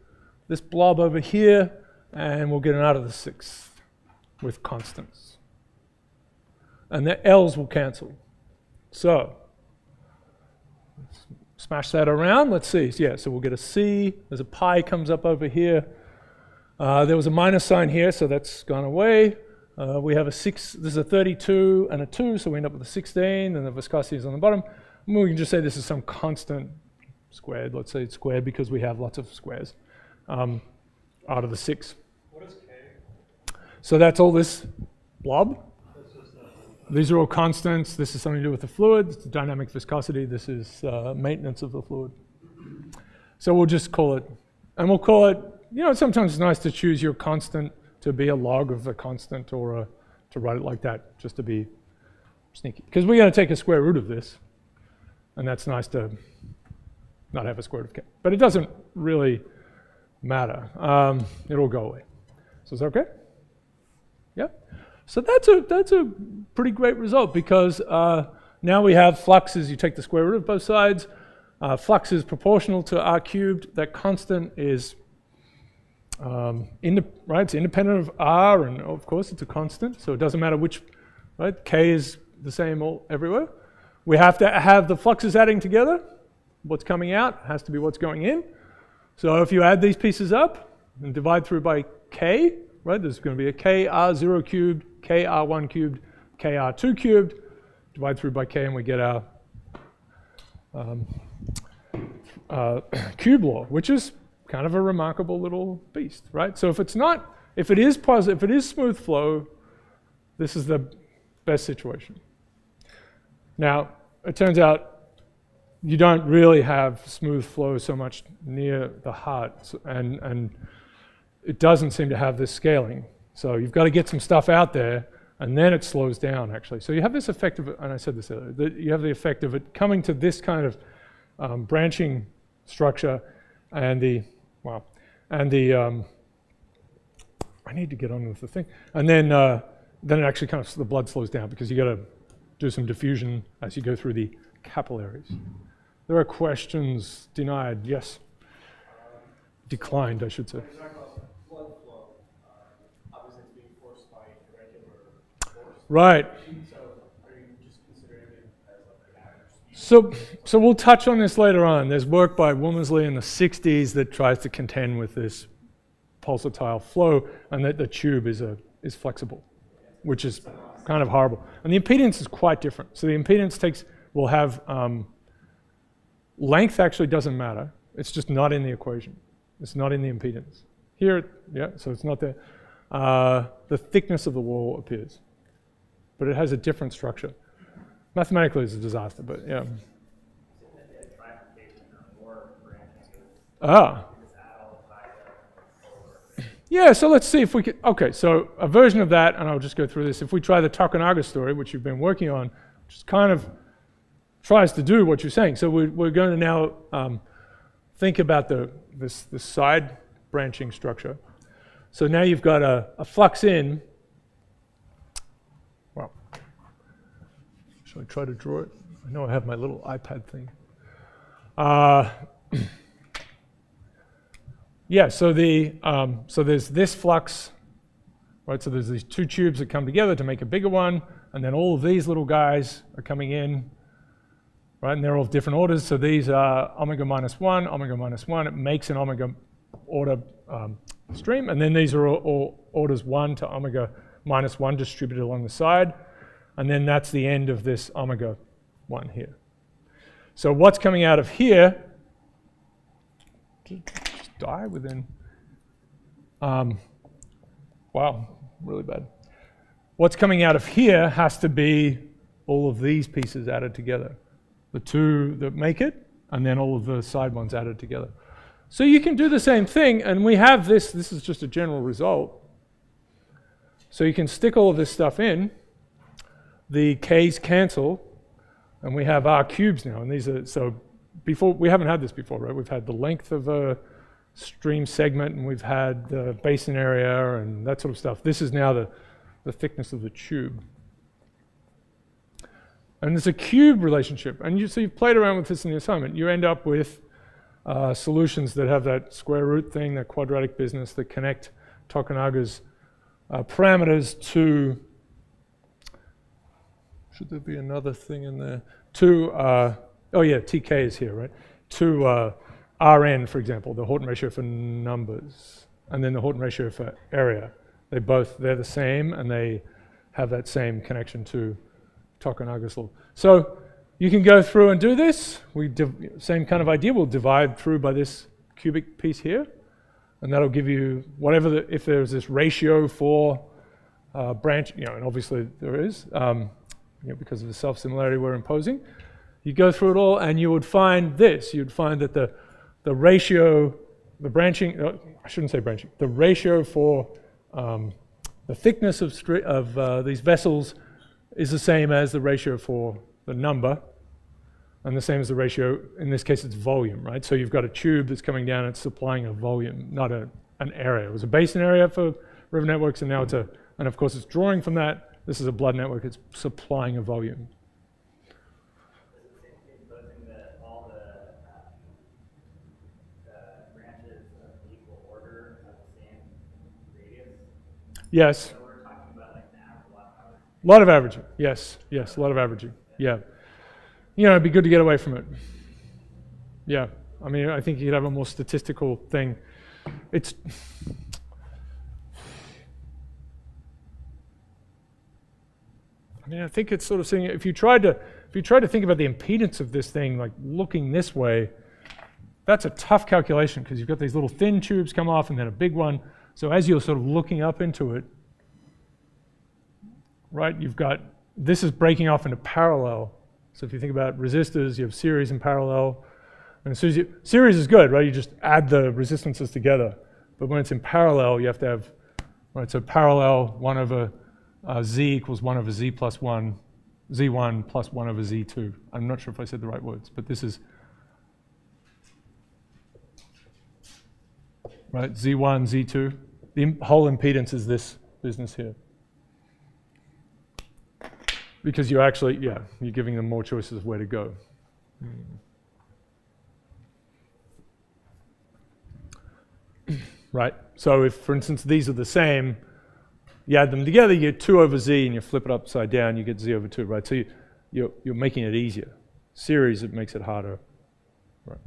blob over here, and we'll get an r to the 6th with constants. And the L's will cancel. So, let's smash that around. Let's see. Yeah, so we'll get a C. There's a pi comes up over here. There was a minus sign here, so that's gone away. We have a 6. This is a 32 and a 2, so we end up with a 16, and the viscosity is on the bottom. And we can just say this is some constant squared. Let's say it's squared because we have lots of squares out of the 6. What is K? So that's all this blob. These are all constants. This is something to do with the fluid. It's the dynamic viscosity. This is maintenance of the fluid. So we'll just call it, and we'll call it, you know, sometimes it's nice to choose your constant to be a log of a constant or to write it like that, just to be sneaky. Because we're going to take a square root of this, and that's nice to not have a square root of k. But it doesn't really matter. It'll go away. So is that okay? Yeah? So that's a pretty great result because now we have fluxes. You take the square root of both sides. Flux is proportional to r cubed. That constant is it's independent of r, and of course it's a constant, so it doesn't matter which, right? K is the same everywhere. We have to have the fluxes adding together. What's coming out has to be what's going in. So if you add these pieces up and divide through by k, right, there's going to be a kr0 cubed, kr1 cubed, kr2 cubed. Divide through by k and we get our cube law, which is kind of a remarkable little beast, right? So if it is positive, if it is smooth flow, this is the best situation. Now, it turns out you don't really have smooth flow so much near the heart, and it doesn't seem to have this scaling. So you've got to get some stuff out there, and then it slows down, actually. So you have this effect of, and I said this earlier, that you have the effect of it coming to this kind of branching structure, and I need to get on with the thing. And then it actually kind of, the blood slows down because you got to do some diffusion as you go through the capillaries. There are questions. Denied, yes. Declined, I should say. When you're talking about blood flow, obviously it's being forced by irregular force. Right. So are you just considering it as like an average speed? So we'll touch on this later on. There's work by Womersley in the 60s that tries to contend with this pulsatile flow, and that the tube is flexible, which is kind of horrible. And the impedance is quite different. So the impedance will have length actually doesn't matter. It's just not in the equation. It's not in the impedance. Here, so it's not there. The thickness of the wall appears, but it has a different structure. Mathematically, it's a disaster, but yeah. Yeah, so let's see if we can, okay, so a version of that, and I'll just go through this. If we try the Tokunaga story, which you've been working on, which kind of tries to do what you're saying. So we're going to now think about this side branching structure. So now you've got a flux in. Well, shall I try to draw it? I know I have my little iPad thing. Yeah, so there's this flux, right? So there's these two tubes that come together to make a bigger one, and then all of these little guys are coming in, right? And they're all different orders. So these are omega minus 1, omega minus 1. It makes an omega order stream, and then these are all orders 1 to omega minus 1 distributed along the side, and then that's the end of this omega 1 here. So what's coming out of here, just die within, wow, really bad. What's coming out of here has to be all of these pieces added together. The two that make it, and then all of the side ones added together. So you can do the same thing, and we have this is just a general result. So you can stick all of this stuff in, the k's cancel, and we have r cubes now, and these are, so before, we haven't had this before, right? We've had the length of stream segment, and we've had the basin area and that sort of stuff. This is now the thickness of the tube. And there's a cube relationship. And so you've played around with this in the assignment. You end up with solutions that have that square root thing, that quadratic business, that connect Tokunaga's parameters to, should there be another thing in there? To, oh yeah, TK is here, right? To Rn, for example, the Horton ratio for numbers, and then the Horton ratio for area. They're the same, and they have that same connection to Tokunaga's law. So you can go through and do this. Same kind of idea. We'll divide through by this cubic piece here, and that'll give you whatever, if there's this ratio for branch, and obviously there is, because of the self-similarity we're imposing. You go through it all, and you would find this. You'd find that the ratio, the ratio for the thickness of these vessels is the same as the ratio for the number, and the same as the ratio, in this case it's volume, right? So you've got a tube that's coming down, it's supplying a volume, not an area. It was a basin area for river networks, and now it's and of course it's drawing from that. This is a blood network, it's supplying a volume. Supposing that all the branches of equal order have the same radius? Yes. So we're talking about like the average, A lot of averaging, yes, a lot of averaging, yeah. It'd be good to get away from it. Yeah, I mean, I think you could have a more statistical thing. I think it's sort of saying, if you tried to think about the impedance of this thing, like looking this way, that's a tough calculation because you've got these little thin tubes come off and then a big one. So as you're sort of looking up into it, right, this is breaking off into parallel. So if you think about resistors, you have series and parallel. And as soon as series is good, right? You just add the resistances together. But when it's in parallel, you have to have, right, so parallel 1 over Z equals 1 over Z plus 1, Z1 plus 1 over Z2. I'm not sure if I said the right words, but this is, right, Z1, Z2. The whole impedance is this business here. Because you're actually, you're giving them more choices of where to go. Right, so if, for instance, these are the same, you add them together, you get 2 over Z, and you flip it upside down, you get Z over 2, right? So you're making it easier. Series, it makes it harder. Right.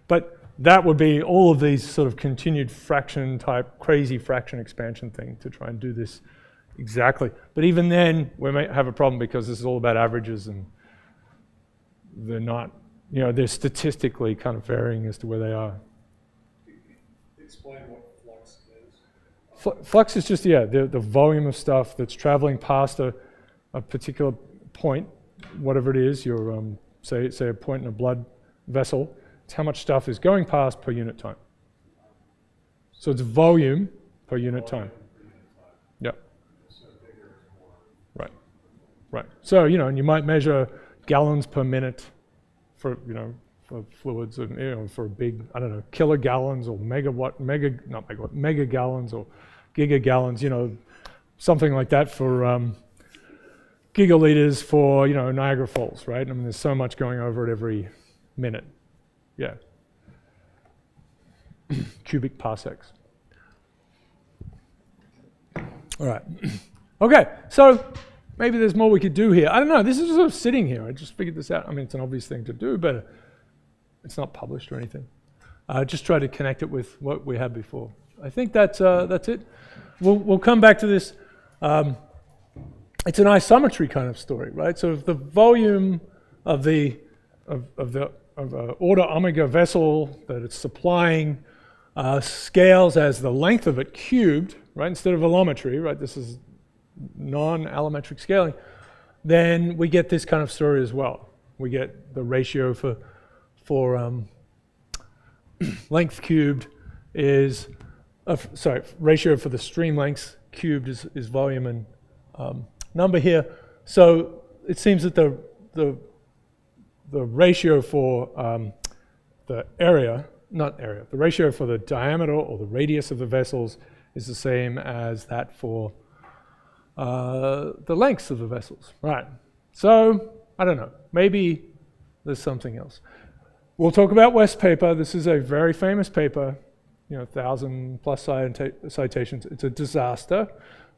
But that would be all of these sort of continued fraction type, crazy fraction expansion thing to try and do this exactly. But even then, we may have a problem because this is all about averages, and they're not, they're statistically kind of varying as to where they are. Explain what flux is. Flux is just, the volume of stuff that's traveling past a particular point, whatever it is, your, say a point in a blood vessel, it's how much stuff is going past per unit time. So it's volume per unit time. Yeah. Right. So, and you might measure gallons per minute for, for fluids, and, for a big, kilogallons or mega gallons or gigagallons, something like that for gigaliters for, Niagara Falls, right? I mean, there's so much going over it every minute. Yeah. Cubic parsecs. All right. Okay, so maybe there's more we could do here. I don't know, this is sort of sitting here. I just figured this out. I mean, it's an obvious thing to do, but it's not published or anything. Just try to connect it with what we had before. I think that's it. We'll come back to this. It's an isometry kind of story, right? So if the volume of the order omega vessel that it's supplying scales as the length of it cubed, right? Instead of allometry, right? This is non-allometric scaling. Then we get this kind of story as well. We get the ratio for length cubed is, ratio for the stream lengths cubed is volume and number here. So it seems that the ratio for the area the ratio for the diameter or the radius of the vessels is the same as that for the lengths of the vessels. Right. So, I don't know, maybe there's something else. We'll talk about West paper. This is a very famous paper, 1,000+ citations. It's a disaster,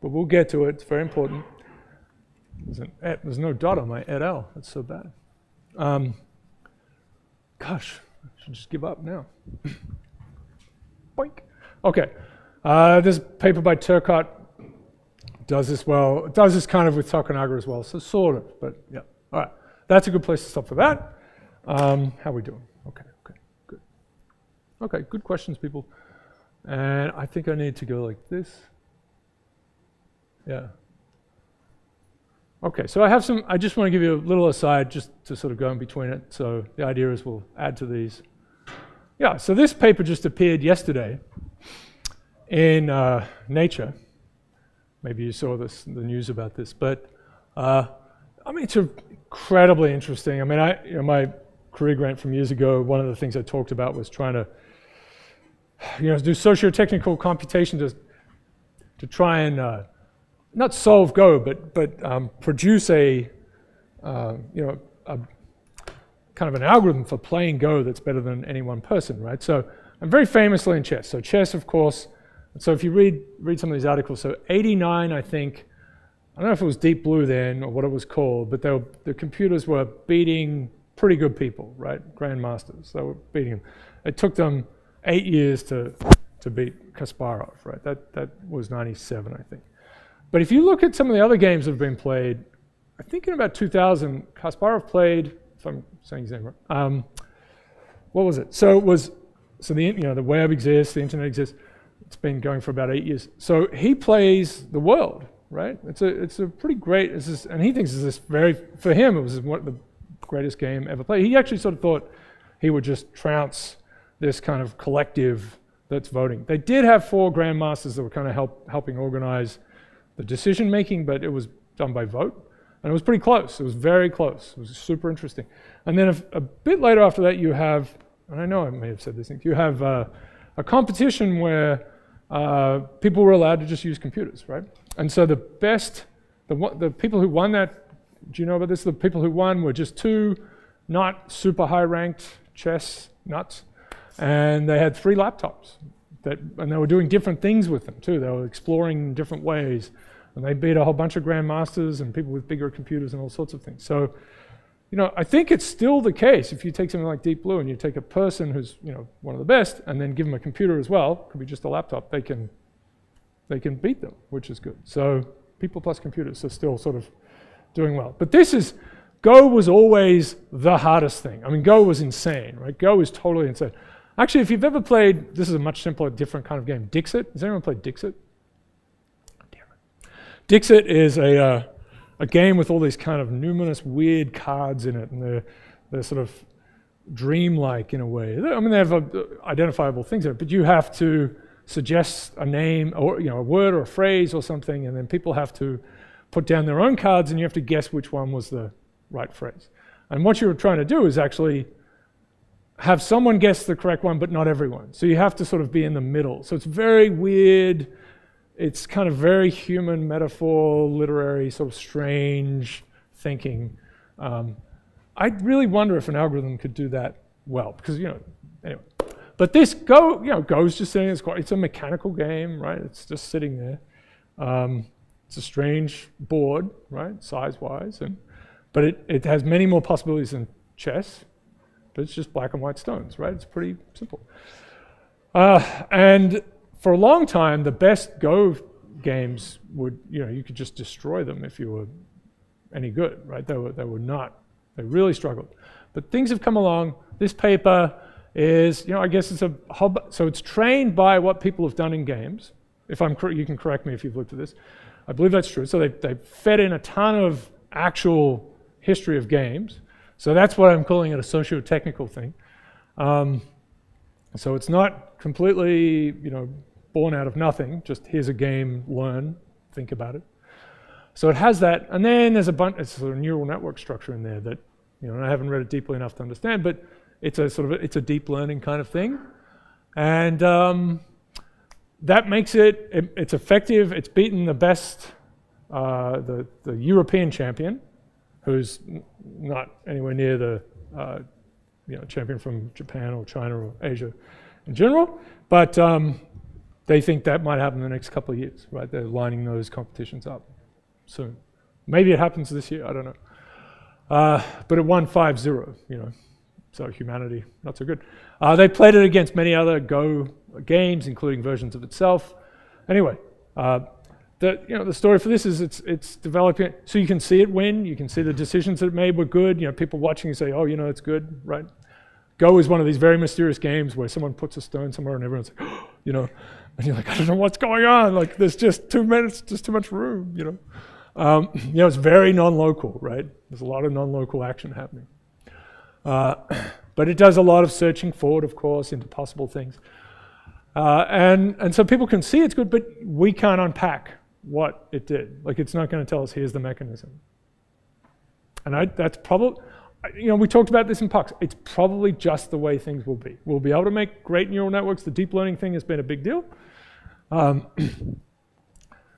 but we'll get to it. It's very important. There's no dot on my et al. That's so bad. Gosh, I should just give up now. Boink. Okay. This paper by Turcotte does this well. It does this kind of with Tokunaga as well, so sort of, but yeah. All right. That's a good place to stop for that. How are we doing? Okay, good. Okay, good questions, people. And I think I need to go like this. Yeah. Okay, so I just want to give you a little aside just to sort of go in between it. So the idea is we'll add to these. Yeah, so this paper just appeared yesterday in Nature. Maybe you saw the news about this, but it's incredibly interesting. I mean, my career grant from years ago, one of the things I talked about was trying to, do sociotechnical computation to try and not solve Go, but produce a kind of an algorithm for playing Go that's better than any one person, right? So I'm very famously in chess. So chess, of course. So if you read some of these articles, so 89, I think, I don't know if it was Deep Blue then or what it was called, but the computers were beating pretty good people, right? Grandmasters. They were beating them. It took them 8 years to beat Kasparov, right? That was 97, I think. But if you look at some of the other games that have been played, I think in about 2000, Kasparov played, if I'm saying his name right, what was it? So the web exists, the internet exists. It's been going for about 8 years. So he plays the world, right? It's a pretty great, and he thinks for him, it was one of the greatest game ever played. He actually sort of thought he would just trounce this kind of collective that's voting. They did have 4 grandmasters that were kind of helping organize the decision making, but it was done by vote. And it was pretty close. It was very close. It was super interesting. And then a bit later after that, you have, and I know I may have said this thing, you have a competition where people were allowed to just use computers, right? And so the people who won that, do you know about this? The people who won were just 2 not super high ranked chess nuts, and they had 3 laptops, and they were doing different things with them too. They were exploring different ways, and they beat a whole bunch of grandmasters and people with bigger computers and all sorts of things. So, I think it's still the case if you take something like Deep Blue and you take a person who's, one of the best and then give them a computer as well, could be just a laptop, they can beat them, which is good. So people plus computers are still sort of doing well. But Go was always the hardest thing. I mean, Go was insane, right? Go is totally insane. Actually, if you've ever played, this is a much simpler, different kind of game, Dixit. Has anyone played Dixit? Damn it. Dixit is a game with all these kind of numerous weird cards in it, and they're sort of dreamlike in a way. I mean, they have identifiable things in it, but you have to suggest a name or a word or a phrase or something, and then people have to put down their own cards, and you have to guess which one was the right phrase. And what you're trying to do is actually have someone guess the correct one, but not everyone. So you have to sort of be in the middle. So it's very weird. It's kind of very human metaphor, literary, sort of strange thinking. I really wonder if an algorithm could do that well, because, anyway. But this Go's just sitting, it's a mechanical game, right? It's just sitting there. It's a strange board, right, size-wise, but it has many more possibilities than chess, but it's just black and white stones, right? It's pretty simple. And for a long time, the best Go games would, you could just destroy them if you were any good, right? They were not. They really struggled. But things have come along. This paper is, I guess it's so it's trained by what people have done in games. You can correct me if you've looked at this. I believe that's true. So they fed in a ton of actual history of games. So that's what I'm calling it, a socio-technical thing. So it's not completely, born out of nothing. Just here's a game, learn, think about it. So it has that, and then there's it's a sort of neural network structure in there that, I haven't read it deeply enough to understand, but it's a deep learning kind of thing. And that makes it's effective. It's beaten the best, the European champion, who's not anywhere near the champion from Japan or China or Asia in general. But they think that might happen in the next couple of years, right? They're lining those competitions up soon. Maybe it happens this year, I don't know. But it won 5-0, so humanity, not so good. They played it against many other Go games, including versions of itself. Anyway, the story for this is it's developing, so you can see it win, you can see the decisions that it made were good. People watching say, oh, it's good, right? Go is one of these very mysterious games where someone puts a stone somewhere and everyone's like, and you're like, I don't know what's going on. Like, there's just too much room, it's very non-local, right? There's a lot of non-local action happening. But it does a lot of searching forward, of course, into possible things. And so people can see it's good, but we can't unpack what it did. Like, it's not going to tell us, here's the mechanism. And that's probably, we talked about this in Pucks. It's probably just the way things will be. We'll be able to make great neural networks. The deep learning thing has been a big deal.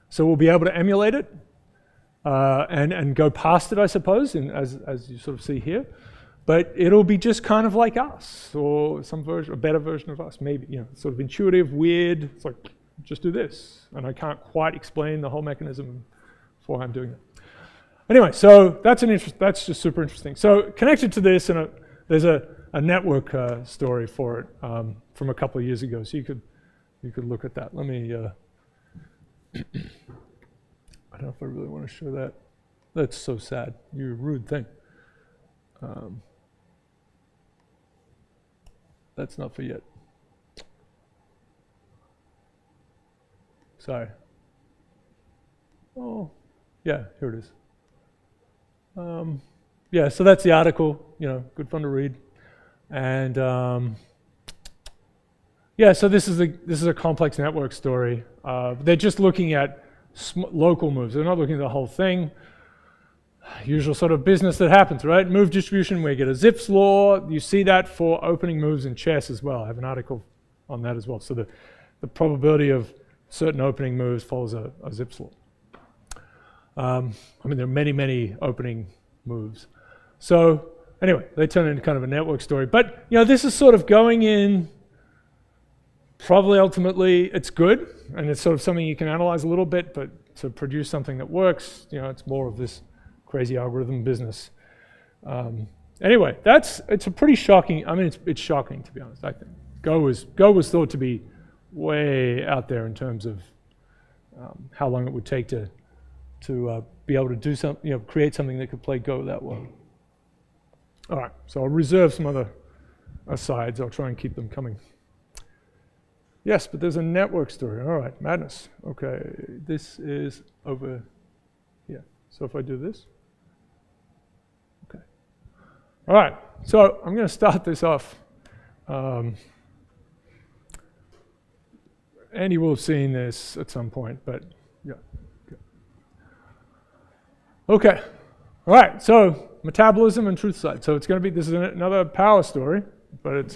So we'll be able to emulate it and go past it, I suppose, as you sort of see here. But it'll be just kind of like us, or some version, a better version of us, maybe. Sort of intuitive, weird. It's like, just do this, and I can't quite explain the whole mechanism for why I'm doing it. Anyway, so that's that's just super interesting. So connected to this, and there's a network story for it from a couple of years ago. So you could look at that. Let me. I don't know if I really want to show that. That's so sad. You're a rude thing. That's not for yet. Sorry. Oh, yeah, here it is. Yeah, so that's the article, good fun to read. And yeah, so this is a complex network story. They're just looking at local moves. They're not looking at the whole thing. Usual sort of business that happens, right? Move distribution, we get a Zipf's law. You see that for opening moves in chess as well. I have an article on that as well. So the probability of certain opening moves follows a Zipf's law. There are many, many opening moves. So anyway, they turn into kind of a network story. But this is sort of going in, probably ultimately it's good, and it's sort of something you can analyze a little bit, but to produce something that works, it's more of this crazy algorithm business. Anyway, it's a pretty shocking, it's shocking, to be honest, I think. Go was thought to be way out there in terms of how long it would take to be able to do something, create something that could play Go that well. All right, so I'll reserve some other asides. I'll try and keep them coming. Yes, but there's a network story. All right, madness. Okay, this is over here. So if I do this. Okay. All right, so I'm going to start this off. Andy will have seen this at some point, but yeah. Okay. All right, so metabolism and Truthicide. So it's going to be, this is another power story, but it's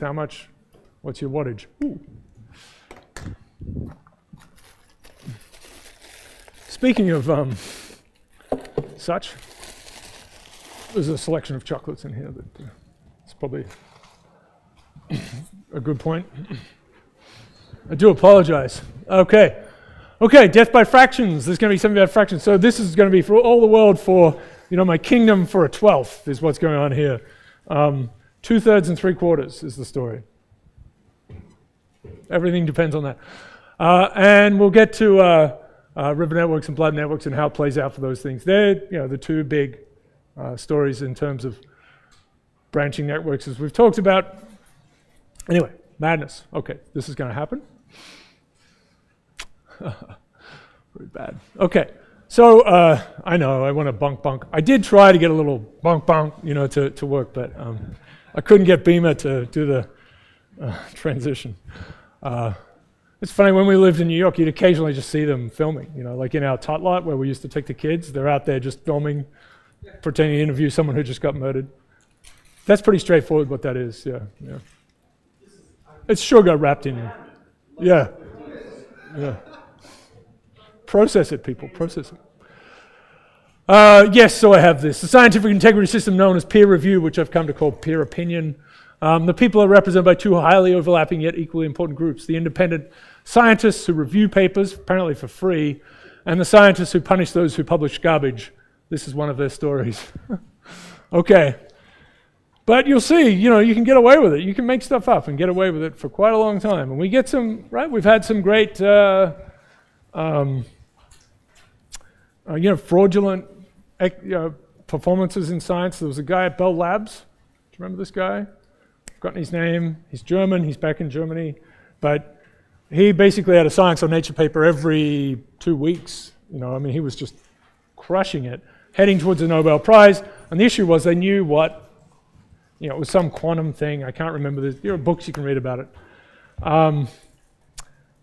what's your wattage? Ooh. Speaking of such, there's a selection of chocolates in here that it's probably a good point. I do apologize. Okay, death by fractions. There's going to be something about fractions. So this is going to be for all the world for, my kingdom for a 12th is what's going on here. 2/3 and 3/4 is the story. Everything depends on that. And we'll get to river networks and blood networks and how it plays out for those things. They're the two big stories in terms of branching networks, as we've talked about. Anyway, madness. Okay, this is going to happen. Very bad. Okay, so I know I want to bonk-bonk. I did try to get a little bonk-bonk, to work, but I couldn't get Beamer to do the transition. It's funny, when we lived in New York, you'd occasionally just see them filming, like in our tot lot where we used to take the kids. They're out there just filming, pretending to interview someone who just got murdered. That's pretty straightforward what that is, yeah. I'm It's sugar wrapped in. Yeah. Yeah. Process it, people. Process it. Yes, so I have this. The scientific integrity system known as peer review, which I've come to call peer opinion. The people are represented by two highly overlapping yet equally important groups. The independent scientists who review papers, apparently for free, and the scientists who punish those who publish garbage. This is one of their stories. Okay. But you'll see, you can get away with it. You can make stuff up and get away with it for quite a long time. And we get some, right? We've had some great, fraudulent performances in science. There was a guy at Bell Labs. Do you remember this guy? I've forgotten his name. He's German. He's back in Germany. But he basically had a Science or Nature paper every 2 weeks. He was just crushing it, heading towards a Nobel Prize. And the issue was they knew what, it was some quantum thing. I can't remember this. There are books you can read about it.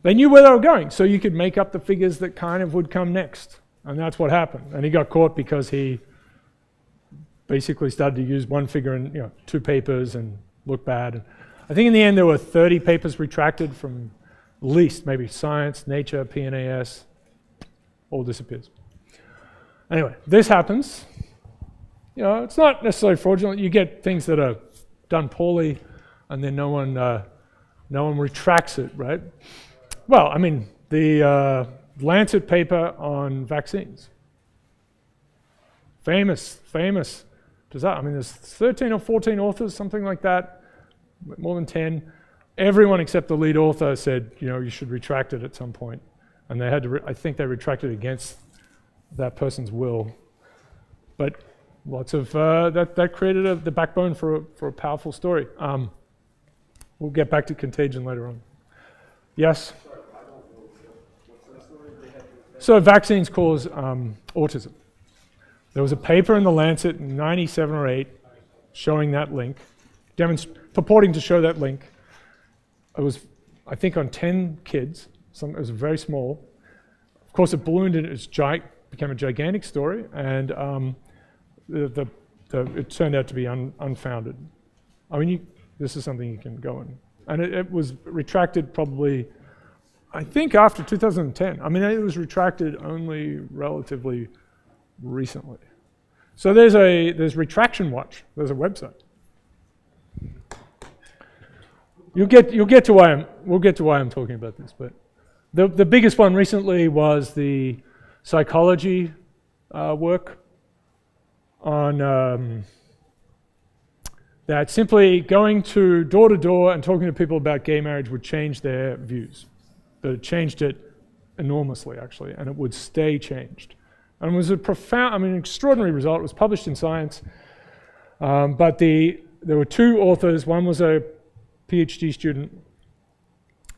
They knew where they were going, so you could make up the figures that kind of would come next. And that's what happened. And he got caught because he basically started to use one figure in 2 papers and look bad. And I think in the end there were 30 papers retracted from at least maybe Science, Nature, PNAS, all disappears. Anyway, this happens. It's not necessarily fraudulent. You get things that are done poorly, and then no one retracts it, right? Well, the Lancet paper on vaccines. Famous. There's 13 or 14 authors, something like that, more than 10. Everyone except the lead author said, you should retract it at some point. And they had to, I think they retracted against that person's will. But lots of, that created the backbone for a powerful story. We'll get back to contagion later on. Yes? So vaccines cause autism. There was a paper in the Lancet in 97 or 8 showing that link, purporting to show that link. It was, I think, on 10 kids. It was very small. Of course, it ballooned and it became a gigantic story, and it turned out to be unfounded. This is something you can go in. And it was retracted probably, I think, after 2010. It was retracted only relatively recently. So there's Retraction Watch. There's a website. We'll get to why I'm talking about this. But the biggest one recently was the psychology work on that simply going to door and talking to people about gay marriage would change their views. But it changed it enormously, actually, and it would stay changed. And it was a profound, extraordinary result. It was published in Science, but there were 2 authors. One was a PhD student,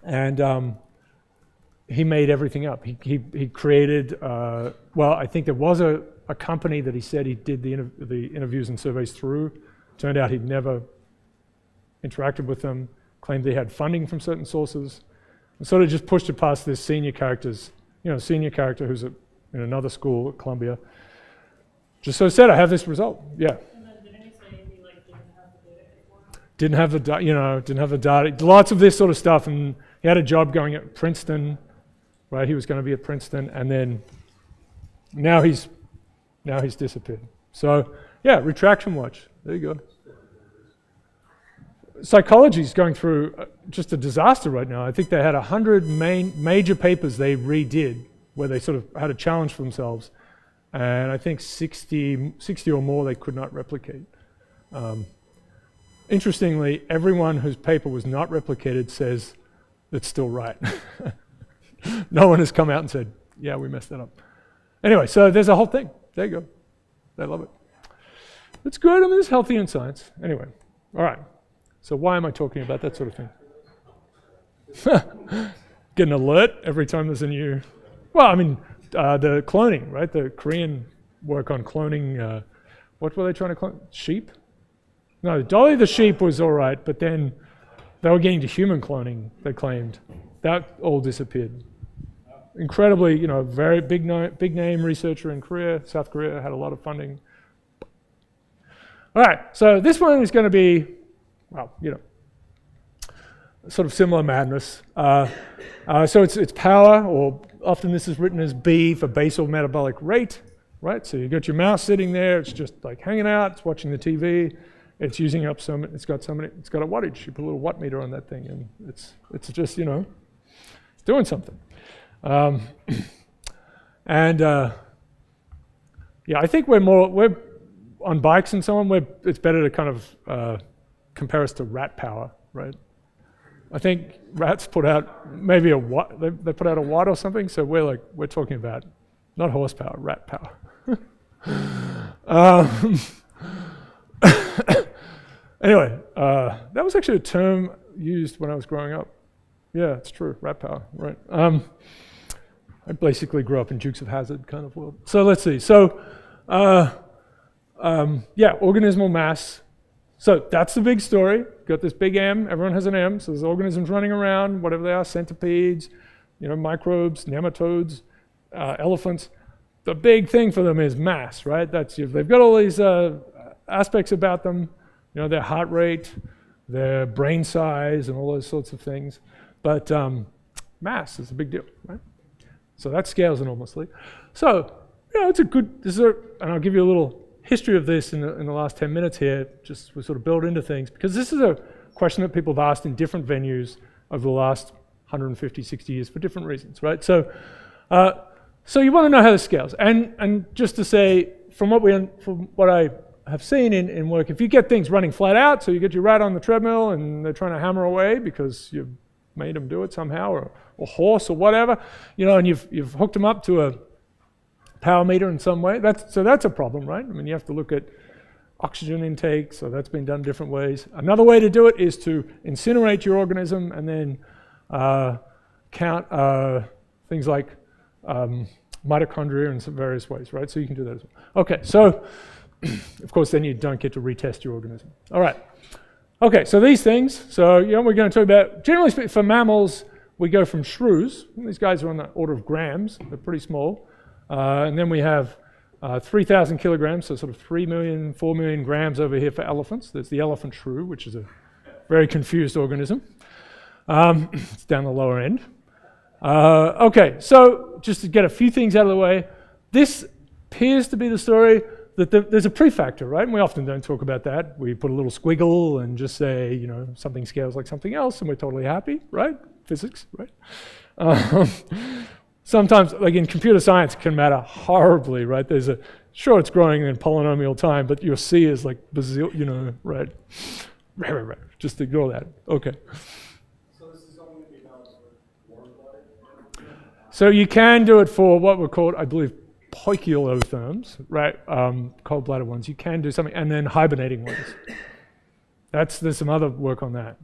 and he made everything up. He created, I think there was a company that he said he did the interviews and surveys through. Turned out he'd never interacted with them, claimed they had funding from certain sources, and sort of just pushed it past this senior character who's in another school at Columbia. Just so said, I have this result. Yeah. And then didn't he say he didn't have the data anymore? Didn't have the data. Lots of this sort of stuff, and he had a job going at Princeton, right? He was going to be at Princeton, and then now he's disappeared. So yeah, Retraction Watch. There you go. Psychology is going through just a disaster right now. I think they had 100 major papers they redid where they sort of had a challenge for themselves, and I think 60 or more they could not replicate. Interestingly, everyone whose paper was not replicated says it's still right. No one has come out and said, yeah, we messed that up. Anyway, so there's a whole thing. There you go. They love it. It's good. It's healthy in science. Anyway, all right. So why am I talking about that sort of thing? Get an alert every time there's a new... the cloning, right? The Korean work on cloning, what were they trying to clone? Sheep? No, Dolly the sheep was all right, but then they were getting to human cloning, they claimed. That all disappeared. Incredibly, very big name researcher in Korea, South Korea, had a lot of funding. All right, so this one is going to be, sort of similar madness. So it's power, or often this is written as B for basal metabolic rate, right? So you got your mouse sitting there, it's just like hanging out, it's watching the TV, it's using up it's got a wattage. You put a little watt meter on that thing, and it's just, it's doing something. Yeah, I think we're on bikes and so on. It's better to kind of compare us to rat power, right? I think rats put out maybe a watt. They put out a watt or something. So we're talking about not horsepower, rat power. Anyway, that was actually a term used when I was growing up. Yeah, it's true, rat power, right? I basically grew up in Dukes of Hazzard kind of world. So let's see. So, organismal mass. So that's the big story. Got this big M. Everyone has an M. So there's organisms running around, whatever they are, centipedes, microbes, nematodes, elephants. The big thing for them is mass, right? They've got all these aspects about them. Their heart rate, their brain size, and all those sorts of things. But mass is a big deal, right? So that scales enormously. So, it's a good, and I'll give you a little history of this in the last 10 minutes here, just we sort of build into things, because this is a question that people have asked in different venues over the last 150, 60 years for different reasons, right? So you want to know how this scales. And just to say, from what I have seen in work, if you get things running flat out, so you get your rat on the treadmill and they're trying to hammer away because you've made them do it somehow, or horse or whatever, and you've hooked them up to a power meter in some way, that's a problem, right? I mean, you have to look at oxygen intake, so that's been done different ways. Another way to do it is to incinerate your organism and then count things like mitochondria in some various ways, right? So you can do that as well. Okay, so of course then you don't get to retest your organism. All right. Okay, so these things, we're going to talk about, generally speaking, for mammals, we go from shrews. These guys are on the order of grams. They're pretty small. And then we have 3,000 kilograms, so sort of 3 million, 4 million grams over here for elephants. There's the elephant shrew, which is a very confused organism. It's down the lower end. Okay, so just to get a few things out of the way, this appears to be the story that there's a prefactor, right? And we often don't talk about that. We put a little squiggle and just say, something scales like something else, and we're totally happy, right? Physics, right? Sometimes, like in computer science, it can matter horribly, right? Sure, it's growing in polynomial time, but your C is like right? Right. Just ignore that. Okay. So this is only to be done for warm blood? So you can do it for what were called, I believe, poikilotherms, right? Cold-blooded ones. You can do something, and then hibernating ones. There's some other work on that.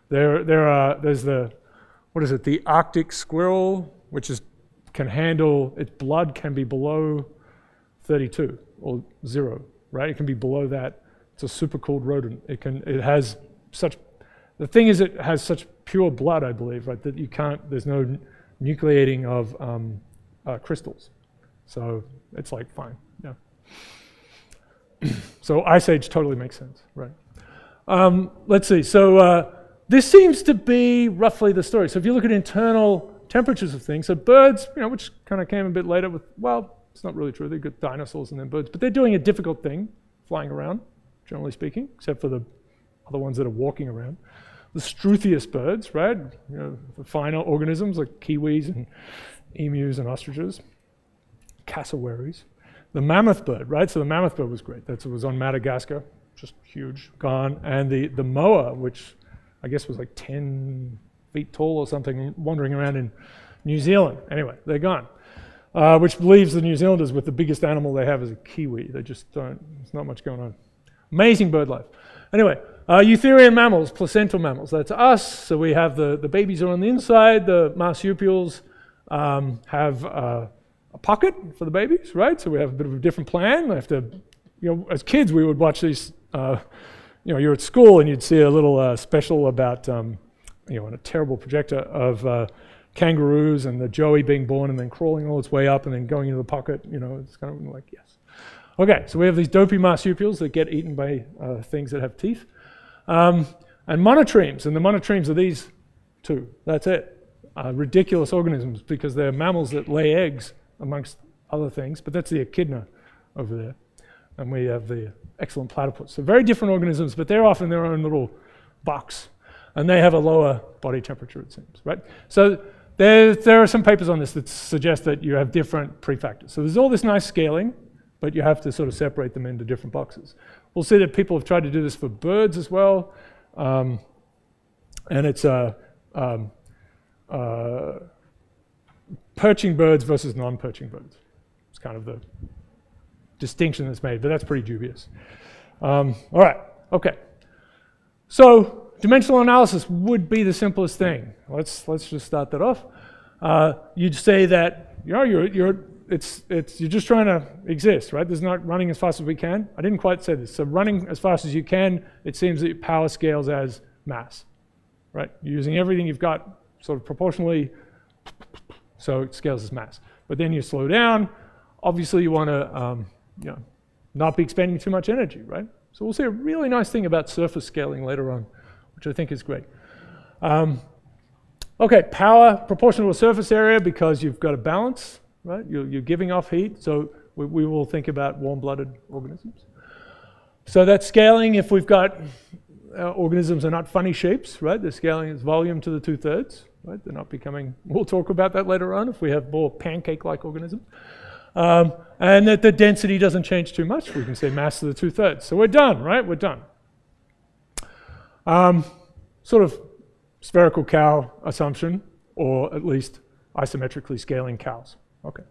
There's the Arctic squirrel, which can handle, its blood can be below 32 or 0, right? It can be below that. It's a super cooled rodent. It has such pure blood, I believe, right? That there's no nucleating of crystals. So it's like fine, yeah. So Ice Age totally makes sense, right? Let's see, so this seems to be roughly the story. So if you look at internal temperatures of things, so birds, which kind of came a bit later with, well, it's not really true, they've got dinosaurs and then birds, but they're doing a difficult thing, flying around, generally speaking, except for the other ones that are walking around. The struthious birds, right? The finer organisms like kiwis and emus and ostriches. Cassowaries. The mammoth bird, right? So the mammoth bird was great. It was on Madagascar, just huge, gone. And the moa, which I guess was like 10 feet tall or something, wandering around in New Zealand. Anyway, they're gone. Which leaves the New Zealanders with the biggest animal they have as a kiwi. They just don't, there's not much going on. Amazing bird life. Anyway, eutherian mammals, placental mammals, that's us. So we have the babies are on the inside, the marsupials have a pocket for the babies, right? So we have a bit of a different plan. We have to, as kids, we would watch these, you're at school and you'd see a little special about, on a terrible projector of kangaroos and the joey being born and then crawling all its way up and then going into the pocket, it's kind of like, yes. Okay, so we have these dopey marsupials that get eaten by things that have teeth. And monotremes, and the monotremes are these 2. That's it. Ridiculous organisms because they're mammals that lay eggs amongst other things, but that's the echidna over there. And we have the excellent platypus. So very different organisms, but they're off in their own little box. And they have a lower body temperature, it seems, right? So there are some papers on this that suggest that you have different prefactors. So there's all this nice scaling, but you have to sort of separate them into different boxes. We'll see that people have tried to do this for birds as well. And it's perching birds versus non-perching birds. It's kind of the distinction that's made, but that's pretty dubious. All right, okay. So dimensional analysis would be the simplest thing. Let's just start that off. You'd say that you're just trying to exist, right? There's not running as fast as we can. I didn't quite say this. So running as fast as you can, it seems that power scales as mass, right? You're using everything you've got sort of proportionally, so it scales as mass. But then you slow down. Obviously, you want to not be expending too much energy, right? So we'll see a really nice thing about surface scaling later on, which I think is great. Okay, power proportional to surface area because you've got a balance, right? You're giving off heat, so we will think about warm-blooded organisms. So that's scaling if we've got organisms are not funny shapes, right? They're scaling its volume to the 2/3, right? They're not becoming, we'll talk about that later on if we have more pancake-like organisms. And that the density doesn't change too much. We can say mass to the 2/3. So we're done, right? We're done. Sort of spherical cow assumption, or at least isometrically scaling cows. Okay.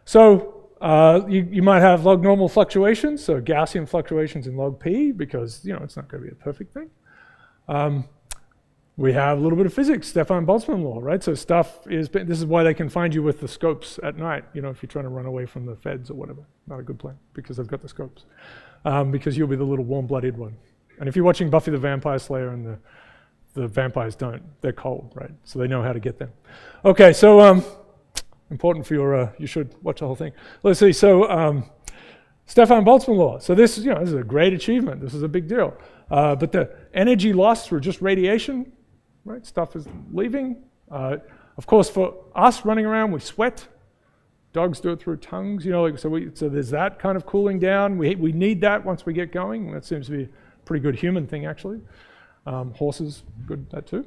So you might have log normal fluctuations, so Gaussian fluctuations in log p, because it's not going to be a perfect thing. We have a little bit of physics, Stefan Boltzmann law, right? So this is why they can find you with the scopes at night, if you're trying to run away from the feds or whatever. Not a good plan, because they've got the scopes. Because you'll be the little warm-blooded one. And if you're watching Buffy the Vampire Slayer and the vampires don't, they're cold, right? So they know how to get them. Okay, so important for your, you should watch the whole thing. Let's see, so Stefan Boltzmann law. So this is a great achievement. This is a big deal. But the energy loss through just radiation, right? Stuff is leaving. Of course, for us running around, we sweat. Dogs do it through tongues, so there's that kind of cooling down. We need that once we get going. That seems to be a pretty good human thing, actually. Horses, good at that too.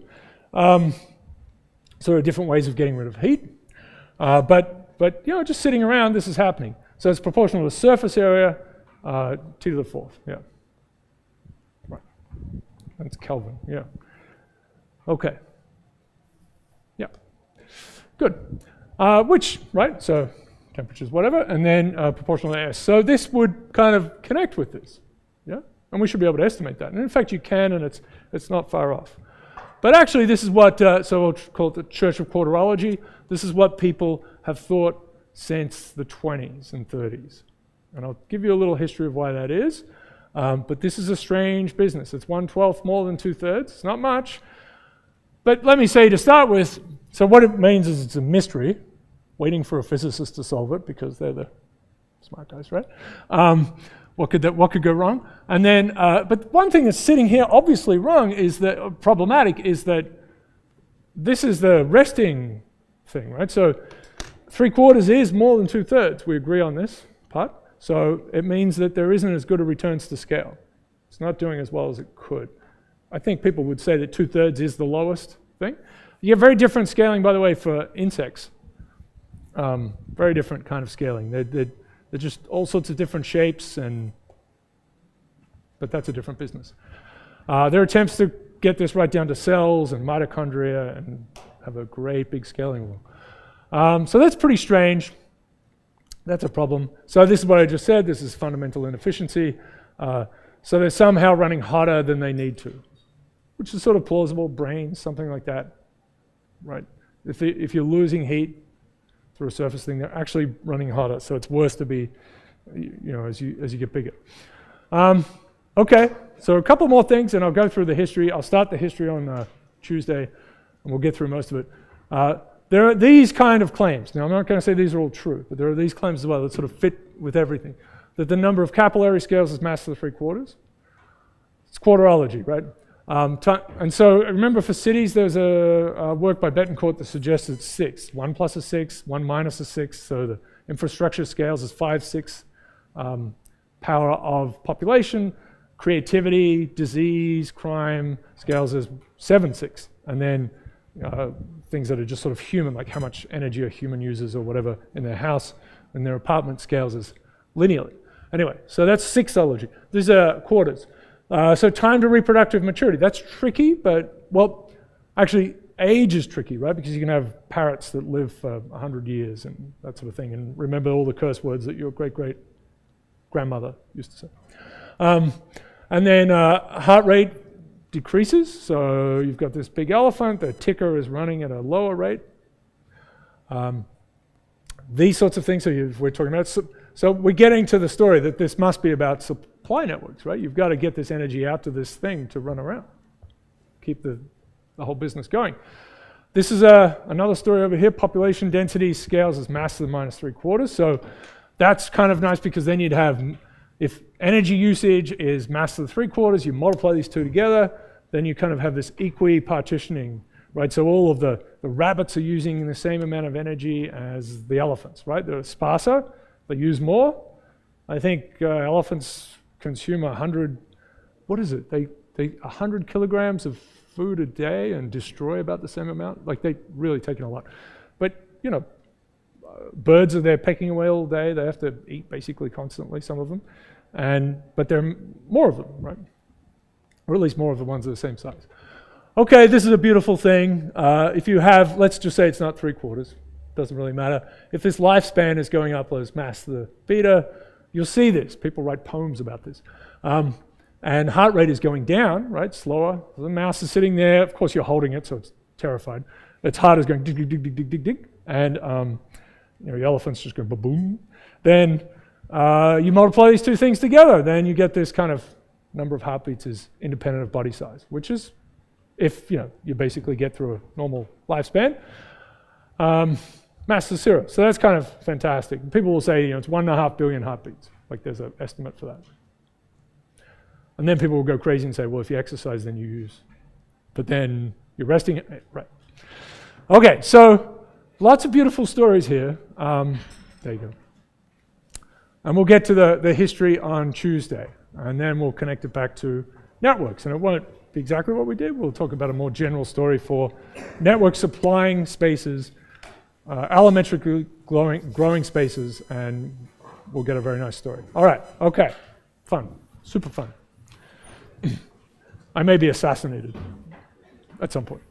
So there are different ways of getting rid of heat. But just sitting around, this is happening. So it's proportional to the surface area, t to the 4th, yeah. Right, that's Kelvin, yeah. Okay, yeah, good. Which, right, so temperatures, whatever, and then proportional to S. So this would kind of connect with this, yeah? And we should be able to estimate that. And in fact, you can, and it's not far off. But actually, this is what, so we'll call it the Church of Quarterology. This is what people have thought since the 20s and 30s. And I'll give you a little history of why that is. But this is a strange business. It's 1/12 more than 2/3. It's not much. But let me say to start with, so what it means is it's a mystery, waiting for a physicist to solve it because they're the smart guys, right? What could go wrong? And then, but one thing that's sitting here obviously wrong is that, problematic, is that this is the resting thing, right? So 3/4 is more than 2/3. We agree on this part. So it means that there isn't as good a returns to scale. It's not doing as well as it could. I think people would say that 2/3 is the lowest thing. You get very different scaling, by the way, for insects. Very different kind of scaling. They're just all sorts of different shapes, but that's a different business. There are attempts to get this right down to cells and mitochondria and have a great big scaling rule. So that's pretty strange. That's a problem. So this is what I just said. This is fundamental inefficiency. So they're somehow running hotter than they need to, which is sort of plausible. Brains, something like that, right? If you're losing heat through a surface thing, they're actually running hotter. So it's worse to be, as you get bigger. Okay, so a couple more things, and I'll go through the history. I'll start the history on Tuesday, and we'll get through most of it. There are these kind of claims. Now, I'm not going to say these are all true, but there are these claims as well that sort of fit with everything. That the number of capillary scales is mass to the 3/4. It's quarterology, right? And so remember, for cities, there's a work by Betancourt that suggests it's 6. 1 plus a 6, 1 minus a 6. So the infrastructure scales as 5, 6. Power of population, creativity, disease, crime scales as 7, 6. And then things that are just sort of human, like how much energy a human uses or whatever in their house, and their apartment scales as linearly. Anyway, so that's 6ology. These are quarters. So time to reproductive maturity. That's tricky, but, well, actually, age is tricky, right? Because you can have parrots that live for 100 years and that sort of thing, and remember all the curse words that your great-great-grandmother used to say. And then heart rate decreases. So you've got this big elephant. The ticker is running at a lower rate. These sorts of things we're talking about. So we're getting to the story that this must be about supply networks, right? You've got to get this energy out to this thing to run around, keep the whole business going. This is another story over here. Population density scales as mass to the minus 3/4. So that's kind of nice because then you'd have, if energy usage is mass to the 3/4, you multiply these two together, then you kind of have this equi-partitioning, right? So all of the rabbits are using the same amount of energy as the elephants, right? They're sparser, they use more. I think elephants consume 100, what is it? They 100 kilograms of food a day and destroy about the same amount. Like, they really take in a lot. But, birds are there pecking away all day. They have to eat basically constantly, some of them. But there are more of them, right? Or at least more of the ones that are the same size. Okay, this is a beautiful thing. If you have, let's just say it's not 3/4, doesn't really matter. If this lifespan is going up as mass to the beta, you'll see this. People write poems about this. And heart rate is going down, right? Slower. The mouse is sitting there. Of course, you're holding it, so it's terrified. Its heart is going dig, dig, dig, dig, dig, dig, dig. And the elephant's just going ba-boom. Then you multiply these two things together. Then you get this kind of number of heartbeats is independent of body size, which is if you basically get through a normal lifespan. Mass to 0. So that's kind of fantastic. People will say it's 1.5 billion heartbeats. Like, there's an estimate for that. And then people will go crazy and say, well, if you exercise, then you use. But then you're resting it. Right. Okay, so lots of beautiful stories here. There you go. And we'll get to the history on Tuesday. And then we'll connect it back to networks. And it won't be exactly what we did. We'll talk about a more general story for networks supplying spaces, allometrically growing spaces, and we'll get a very nice story. All right, okay, fun, super fun. I may be assassinated at some point.